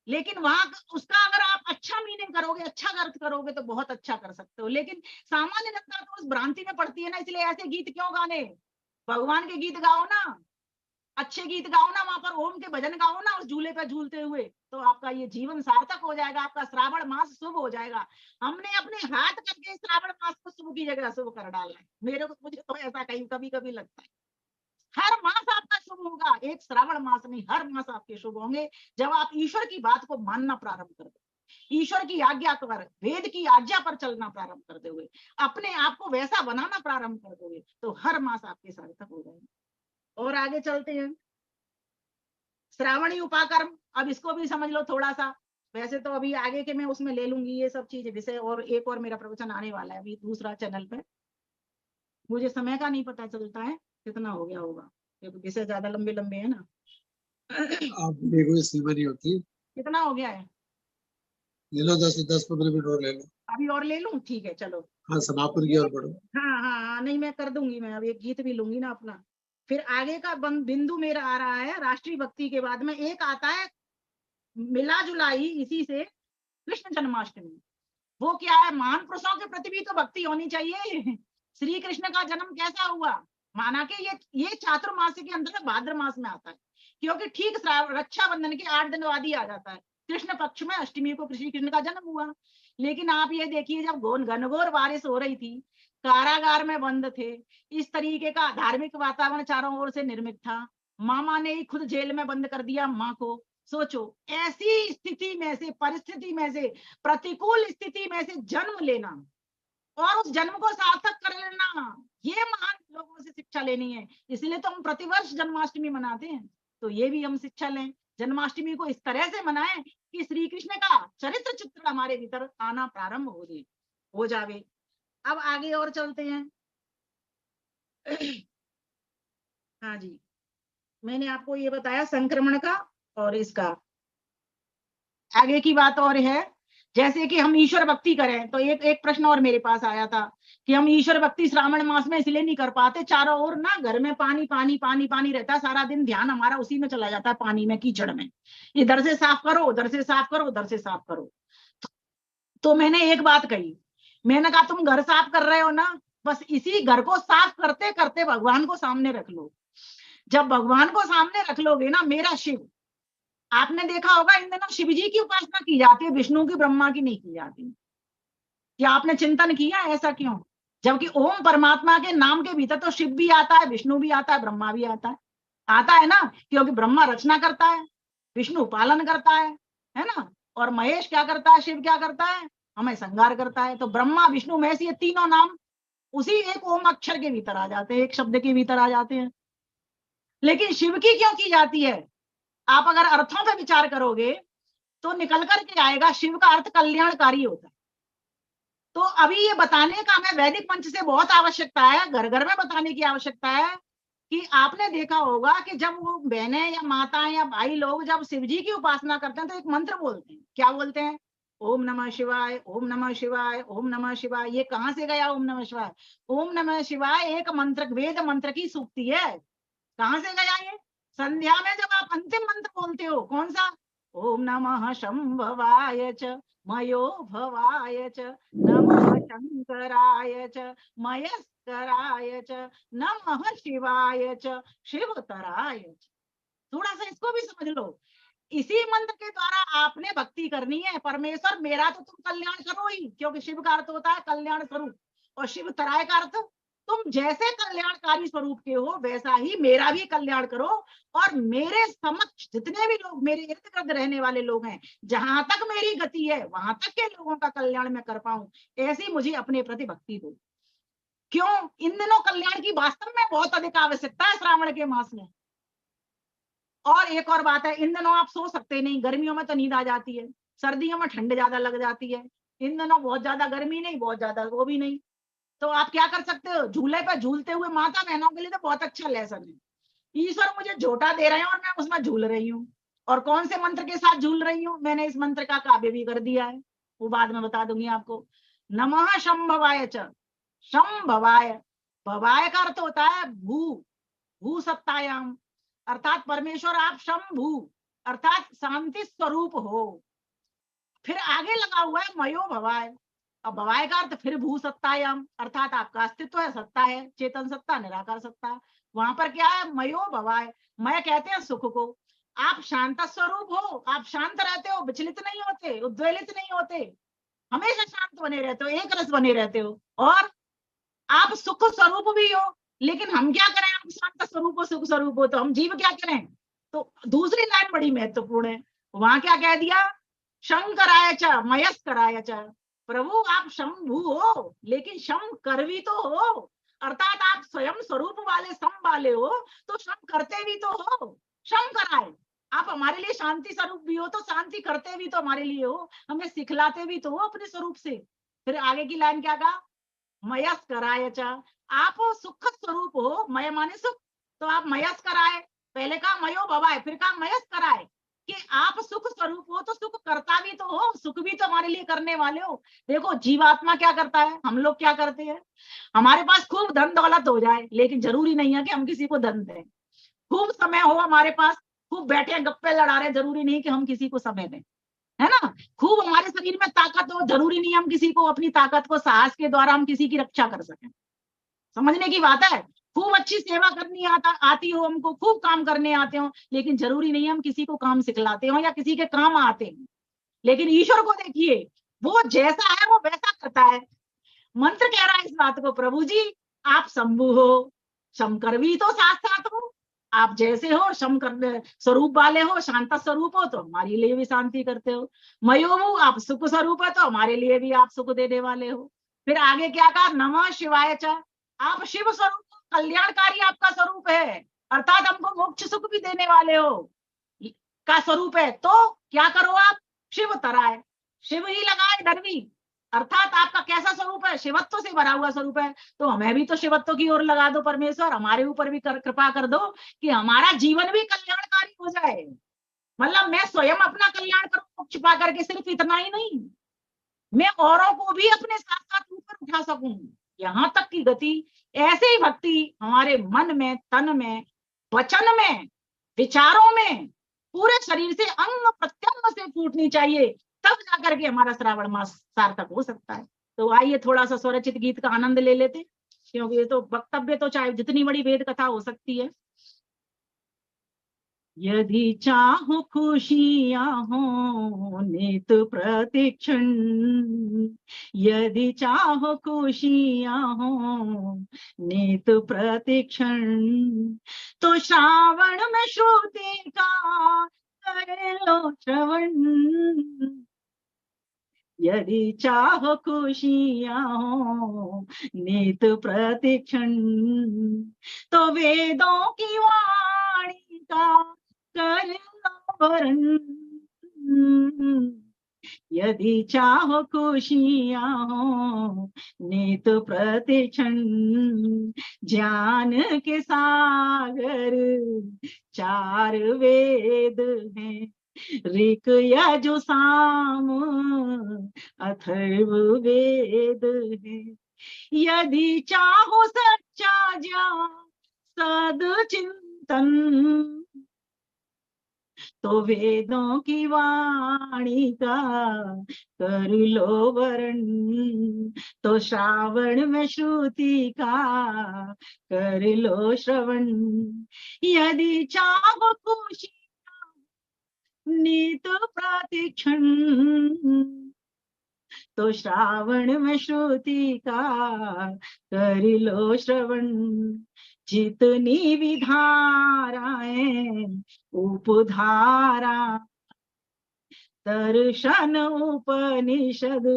लेकिन वहां उसका अगर आप अच्छा मीनिंग करोगे, अच्छा अर्थ करोगे तो बहुत अच्छा कर सकते हो, लेकिन सामान्य जनता तो उस भ्रांति में पड़ती है ना, इसलिए ऐसे गीत क्यों गाने, भगवान के गीत गाओ ना, अच्छे गीत गाओ ना, वहां पर ओम के भजन गाओ ना उस झूले पे झूलते हुए, तो आपका ये जीवन सार्थक हो जाएगा, आपका श्रावण मास शुभ हो जाएगा। हमने अपने हाथ करके श्रावण मास को शुभ की जगह शुभ कर डाला है, मुझे तो ऐसा कहीं कभी कभी लगता है। हर मास आपका शुभ होगा, एक श्रावण मास नहीं, हर मास आपके शुभ होंगे जब आप ईश्वर की बात को मानना प्रारंभ कर दो, ईश्वर की आज्ञा पर, वेद की आज्ञा पर चलना प्रारंभ कर दोगे, अपने आप को वैसा बनाना प्रारंभ कर दोगे, तो हर मास आपके सार्थक हो जाएंगे। और आगे चलते हैं, श्रावणी उपाकर्म, अब इसको भी समझ लो थोड़ा सा, वैसे तो अभी आगे के मैं उसमें ले लूंगी ये सब चीजें विषय, और एक और मेरा प्रवचन आने वाला है अभी दूसरा चैनल पे, मुझे समय का नहीं पता चलता है कितना हो गया होगा, क्योंकि विषय ज्यादा लंबे लंबे है ना। आप देखो सीमा नहीं होती, कितना हो गया है, ले लो 10-15 मिनट और ले लो। अभी और ले लूं, ठीक है चलो। हाँ, समापन की ओर बढ़ो। हाँ हाँ हाँ, नहीं मैं कर दूंगी, मैं अब एक गीत भी लूंगी ना अपना। फिर आगे का बिंदु मेरा आ रहा है राष्ट्रीय भक्ति के बाद में एक आता है मिला जुलाई इसी से, कृष्ण जन्माष्टमी। वो क्या है, महान पुरुषों के प्रति भी तो भक्ति होनी चाहिए। श्री कृष्ण का जन्म कैसा हुआ, माना कि ये चातुर्मास के अंदर भाद्र मास में आता है, क्योंकि ठीक रक्षाबंधन के 8 दिन बाद ही आ जाता है, कृष्ण पक्ष में अष्टमी को श्री कृष्ण का जन्म हुआ। लेकिन आप ये देखिए, जब घनघोर बारिश हो रही थी, कारागार में बंद थे, इस तरीके का धार्मिक वातावरण चारों ओर से निर्मित था, मामा ने ही खुद जेल में बंद कर दिया माँ को। सोचो, ऐसी स्थिति में से, परिस्थिति में से, प्रतिकूल स्थिति में से जन्म लेना और उस जन्म को सार्थक कर लेना, ये महान लोगों से शिक्षा लेनी है। इसलिए तो हम प्रतिवर्ष जन्माष्टमी मनाते हैं, तो ये भी हम शिक्षा लें, जन्माष्टमी को इस तरह से मनाएं कि श्री कृष्ण का चरित्र चित्र हमारे भीतर आना प्रारंभ हो जावे। अब आगे और चलते हैं। हाँ जी, मैंने आपको ये बताया संक्रमण का, और इसका आगे की बात और है, जैसे कि हम ईश्वर भक्ति करें, तो एक प्रश्न और मेरे पास आया था कि हम ईश्वर भक्ति श्रावण मास में इसलिए नहीं कर पाते, चारों ओर ना घर में पानी पानी पानी पानी रहता है, सारा दिन ध्यान हमारा उसी में चला जाता है, पानी में, कीचड़ में, इधर से साफ करो, उधर से साफ करो, उधर से साफ करो। तो मैंने एक बात कही, मैंने कहा तुम घर साफ कर रहे हो ना, बस इसी घर को साफ करते करते भगवान को सामने रख लो। जब भगवान को सामने रख लोगे ना, मेरा शिव, आपने देखा होगा इन दिनों शिव जी की उपासना की जाती है, विष्णु की, ब्रह्मा की नहीं की जाती। क्या आपने चिंतन किया ऐसा क्यों? जबकि ओम परमात्मा के नाम के भीतर तो शिव भी आता है, विष्णु भी आता है, ब्रह्मा भी आता है ना, क्योंकि ब्रह्मा रचना करता है, विष्णु पालन करता है ना, और महेश क्या करता है, शिव क्या करता है, हमें संहार करता है। तो ब्रह्मा विष्णु महेश ये तीनों नाम उसी एक ओम अक्षर के भीतर आ जाते हैं, एक शब्द के भीतर आ जाते हैं। लेकिन शिव की क्यों की जाती है? आप अगर अर्थों पे विचार करोगे तो निकल करके आएगा शिव का अर्थ कल्याणकारी होता है। तो अभी ये बताने का हमें वैदिक मंच से बहुत आवश्यकता है, घर घर में बताने की आवश्यकता है कि आपने देखा होगा कि जब वो बहनें या माताएं या भाई लोग जब शिव जी की उपासना करते हैं तो एक मंत्र बोलते हैं। क्या बोलते हैं? ओम नमः शिवाय, ओम नमः शिवाय, ओम नमः शिवाय। ये कहां से गया ओम नमः शिवाय? ओम नमः शिवाय एक मंत्र, वेद मंत्र की सूक्ति है। कहां से गया ये? संध्या में जब आप अंतिम मंत्र बोलते हो, कौन सा? ओम नमः शंभवाय च मयो भवाय च नमः शंकराय च मयस्कराय च नमः शिवाय च शिवतराय च। थोड़ा सा इसको भी समझ लो। इसी मंत्र के द्वारा आपने भक्ति करनी है। परमेश्वर मेरा तो तुम कल्याण करो ही, क्योंकि शिव का अर्थ होता है कल्याण स्वरूप, और शिव तराय का अर्थ तुम जैसे कल्याणकारी स्वरूप के हो वैसा ही मेरा भी कल्याण करो, और मेरे समक्ष जितने भी लोग मेरे इर्द गिर्द रहने वाले लोग हैं, जहां तक मेरी गति है वहां तक के लोगों का कल्याण मैं कर पाऊं, ऐसी मुझे अपने प्रति भक्ति दो। क्यों? इन दिनों कल्याण की वास्तव में बहुत अधिक आवश्यकता है श्रावण के मास में। और एक और बात है, इन दिनों आप सो सकते नहीं, गर्मियों में तो नींद आ जाती है, सर्दियों में ठंड ज्यादा लग जाती है, इन दिनों बहुत ज्यादा गर्मी नहीं, बहुत ज्यादा वो भी नहीं। तो आप क्या कर सकते हो? झूले पर झूलते हुए माता बहनों के लिए तो बहुत अच्छा लेसन है। ईश्वर मुझे झोटा दे रहे हैं और मैं उसमें झूल रही हूँ। और कौन से मंत्र के साथ झूल रही हूँ? मैंने इस मंत्र का काव्य भी कर दिया है, वो बाद में बता दूंगी आपको। नमः शंभवाय च, शंभवाय, भवाय का अर्थ होता है भू, भू सत्तायाम, अर्थात परमेश्वर आप शंभू अर्थात शांति स्वरूप हो। फिर आगे लगा हुआ है मयो भवाय, अब भवाय का अर्थ फिर भू सत्तायाम, अर्थात आपका अस्तित्व है, सत्ता है, चेतन सत्ता, निराकार सत्ता। वहां पर क्या है? मयो भवाय, मय कहते हैं सुख को। आप शांत स्वरूप हो, आप शांत रहते हो, विचलित नहीं होते, उद्वेलित नहीं होते, हमेशा शांत बने रहते हो, एक रस बने रहते हो, और आप सुख स्वरूप भी हो। लेकिन हम क्या करें? आप शांत स्वरूप हो, सुख स्वरूप हो, तो हम जीव क्या करें? तो दूसरी लाइन बड़ी महत्वपूर्ण है, वहां क्या कह दिया? शंकराय च मयस्कराय च। प्रभु आप शंभु हो, लेकिन शम कर भी तो हो, अर्थात आप स्वयं स्वरूप वाले सम वाले हो, तो शम करते भी तो हो। शंकराय, आप हमारे लिए शांति स्वरूप भी हो, तो शांति करते भी तो हमारे लिए हो, हमें सिखलाते भी तो हो अपने स्वरूप से। फिर आगे की लाइन क्या कहा? मयस्कराय च, आप सुख स्वरूप हो, मय माने सुख, तो आप मयस्कराय, पहले कहा मयो भवाय, फिर कहा मयस्कराय, कि आप सुख स्वरूप हो तो सुख करता भी तो हो, सुख भी तो हमारे लिए करने वाले हो। देखो जीवात्मा क्या करता है, हम लोग क्या करते हैं? हमारे पास खूब धन दौलत हो जाए, लेकिन जरूरी नहीं है कि हम किसी को धन दें। खूब समय हो हमारे पास, खूब बैठे गप्पे लड़ा रहे, जरूरी नहीं कि हम किसी को समय दें, है ना। खूब हमारे शरीर में ताकत हो, जरूरी नहीं हम किसी को अपनी ताकत को साहस के द्वारा हम किसी की रक्षा कर सकें। समझने की बात है। खूब अच्छी सेवा करनी आती हो हमको, खूब काम करने आते हो, लेकिन जरूरी नहीं हम किसी को काम सिखलाते हो या किसी के काम आते हैं। लेकिन ईश्वर को देखिए, वो जैसा है वो वैसा करता है। मंत्र कह रहा है इस बात को, प्रभु जी आप शंभु हो, शंकर भी तो साथ साथ हो, आप जैसे हो शंकर स्वरूप वाले हो, शांत स्वरूप हो, तो हमारे लिए भी शांति करते हो। मयोमु आप सुख स्वरूप है, तो हमारे लिए भी आप सुख देने वाले हो। फिर आगे क्या कहा? नमः शिवाय च, आप शिव स्वरूप हो, कल्याणकारी आपका स्वरूप है, अर्थात हमको मोक्ष सुख भी देने वाले हो का स्वरूप है। तो क्या करो आप? शिव तराय, शिव ही लगाए धरवी, अर्थात आपका कैसा स्वरूप है? शिवत्व से भरा हुआ स्वरूप है, तो हमें भी तो शिवत्व की ओर लगा दो परमेश्वर, हमारे ऊपर भी कृपा कर दो कि हमारा जीवन भी कल्याणकारी हो जाए। मतलब मैं स्वयं अपना कल्याण करूं मोक्ष पा करके, सिर्फ इतना ही नहीं, मैं औरों को भी अपने साथ साथ ऊपर उठा सकूं। यहां तक की गति, ऐसे ही भक्ति हमारे मन में, तन में, वचन में, विचारों में, पूरे शरीर से अंग प्रत्यंग से फूटनी चाहिए, तब जाकर के हमारा श्रावण मास सार्थक हो सकता है। तो आइए थोड़ा सा स्वरचित गीत का आनंद ले लेते। क्योंकि ये तो वक्तव्य तो चाहे जितनी बड़ी वेद कथा हो सकती है। यदि चाहो खुशियां हो नित प्रतिक्षण, यदि चाहो खुशियां हो नित प्रतिक्षण, तो श्रावण में श्रुति का कर लो श्रवण। यदि चाहो खुशियां हो नित प्रतिक्षण, तो वेदों की वाणी का कर लो वरण। यदि चाहो खुशियां हो नित प्रतिक्षण, ज्ञान के सागर चार वेद हैं, ऋक यजु साम अथर्व वेद है। यदि चाहो सच्चा ज्ञान सदचिंतन, तो वेदों की वाणी का कर लो वरण। तो श्रावण में श्रुति का कर लो श्रवण। यदि चाहो खुशी नित प्रतिक्षण, तो श्रावण में श्रुति का कर लो श्रवण। जितनी भी धाराएं उपधारा, दर्शन उपनिषद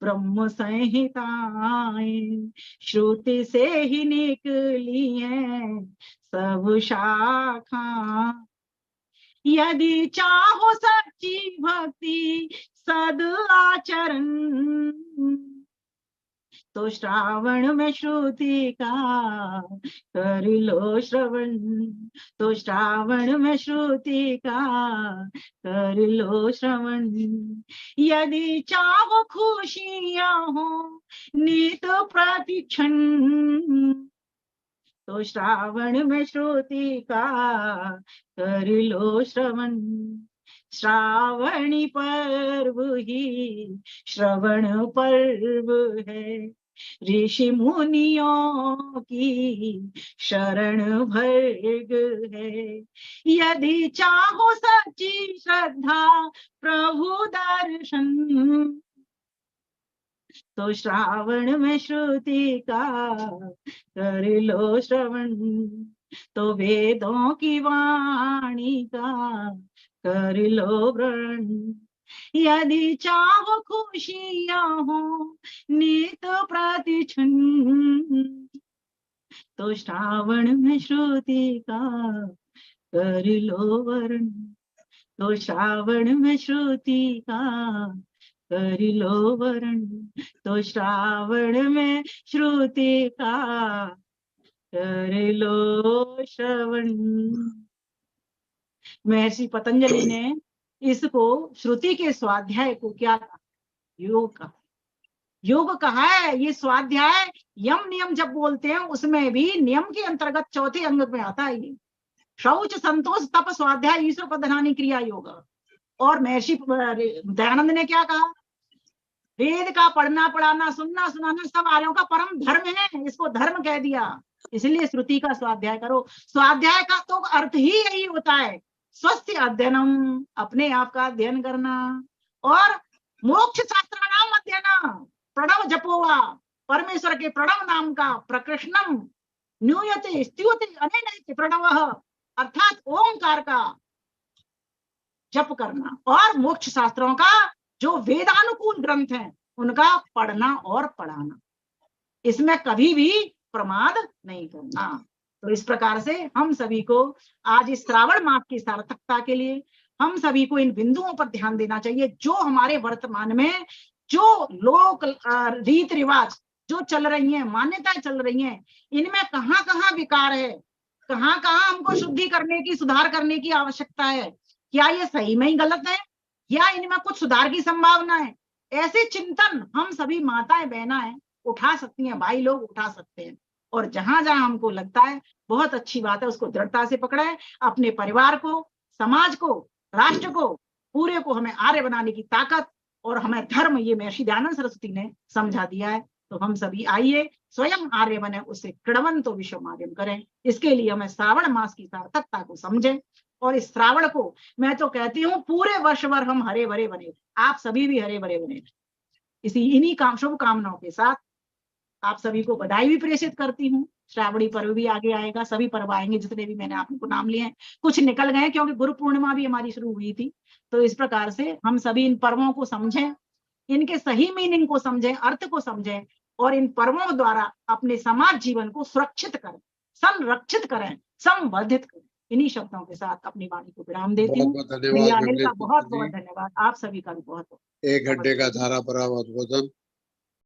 ब्रह्म संहिताएं, श्रुति से ही निकली है सब शाखा। यदि चाहो सच्ची भक्ति सद आचरण, तो श्रावण में श्रुति का कर लो श्रवण। तो श्रावण में श्रुति का कर लो श्रवण। यदि चाहो खुशियां हो नित प्रतिक्षण, तो श्रावण में श्रुति का कर लो श्रवण। श्रावणी पर्व ही श्रवण पर्व है, ऋषि मुनियों की शरण भर्ग है। यदि चाहो सच्ची श्रद्धा प्रभु दर्शन, तो श्रावण में श्रुति का कर लो श्रवण। तो वेदों की वाणी का कर लो व्रण। यदि चाहो खुशियां हो नित प्रतिक्षण, तो श्रावण में श्रुति का कर लो वरण। तो श्रावण में श्रुति का कर लो वरण। तो श्रावण में श्रुति का कर लो श्रवण। महर्षि पतंजलि ने इसको श्रुति के स्वाध्याय को क्या कहा? योग कहा। योग कहा है। ये स्वाध्याय यम नियम जब बोलते हैं उसमें भी नियम के अंतर्गत चौथे अंग में आता है। ये शौच संतोष तप स्वाध्याय ईश्वर पदधानी क्रिया योग। और महर्षि दयानंद ने क्या कहा? वेद का पढ़ना पढ़ाना सुनना सुनाना सब आर्यों का परम धर्म है, इसको धर्म कह दिया। इसलिए श्रुति का स्वाध्याय करो। स्वाध्याय का तो अर्थ ही यही होता है, स्वस्थ अध्ययनम, अपने आप का अध्ययन करना। और मोक्ष शास्त्र नाम अध्ययन, प्रणव जपोवा, परमेश्वर के प्रणव नाम का प्रकृष्णम न्यूयते स्तुयते अनेन प्रणवः, अर्थात ओंकार का जप करना। और मोक्ष शास्त्रों का जो वेदानुकूल ग्रंथ हैं उनका पढ़ना और पढ़ाना, इसमें कभी भी प्रमाद नहीं करना। तो इस प्रकार से हम सभी को आज इस श्रावण मास की सार्थकता के लिए हम सभी को इन बिंदुओं पर ध्यान देना चाहिए। जो हमारे वर्तमान में जो लोक रीत रिवाज जो चल रही हैं, मान्यताएं चल रही हैं, इनमें कहाँ कहाँ विकार है, कहाँ कहाँ हमको शुद्धि करने की सुधार करने की आवश्यकता है, क्या ये सही में ही गलत है या इनमें कुछ सुधार की संभावना है, ऐसे चिंतन हम सभी माताएं बहनाएं उठा सकती हैं, भाई लोग उठा सकते हैं। और जहां जहां हमको लगता है बहुत अच्छी बात है उसको दृढ़ता से पकड़े। अपने परिवार को, समाज को, राष्ट्र को, पूरे को हमें आर्य बनाने की ताकत और हमें धर्म, ये महर्षि दयानंद सरस्वती ने समझा दिया है। तो हम सभी आइए स्वयं आर्य बने, उससे कृणवंतो विश्वमार्यम करें। इसके लिए हमें श्रावण मास की सार्थकता को समझें और इस श्रावण को मैं तो कहती हूँ पूरे वर्ष भर हम हरे भरे बने, आप सभी भी हरे भरे बने। इसी इन्हीं शुभ कामनाओं के साथ आप सभी को बधाई भी प्रेषित करती हूँ। श्रावणी पर्व भी आगे आएगा, सभी पर्व आएंगे जितने भी मैंने आपको नाम लिए हैं, कुछ निकल गए क्योंकि गुरु पूर्णिमा भी हमारी शुरू हुई थी। तो इस प्रकार से हम सभी इन पर्वों को समझें, इनके सही मीनिंग को समझें, अर्थ को समझें और इन पर्वों द्वारा अपने समाज जीवन को सुरक्षित करें, संरक्षित करें, संवर्धित करें। इन्हीं शब्दों के साथ अपनी वाणी को विराम देती हूँ। बहुत भैया धन्यवाद अनिल विमलेश का गुप्ता बहुत जी। बहुत धन्यवाद, आप सभी का भी बहुत बहुत 1 घंटे का धारा प्रवाह उद्बोधन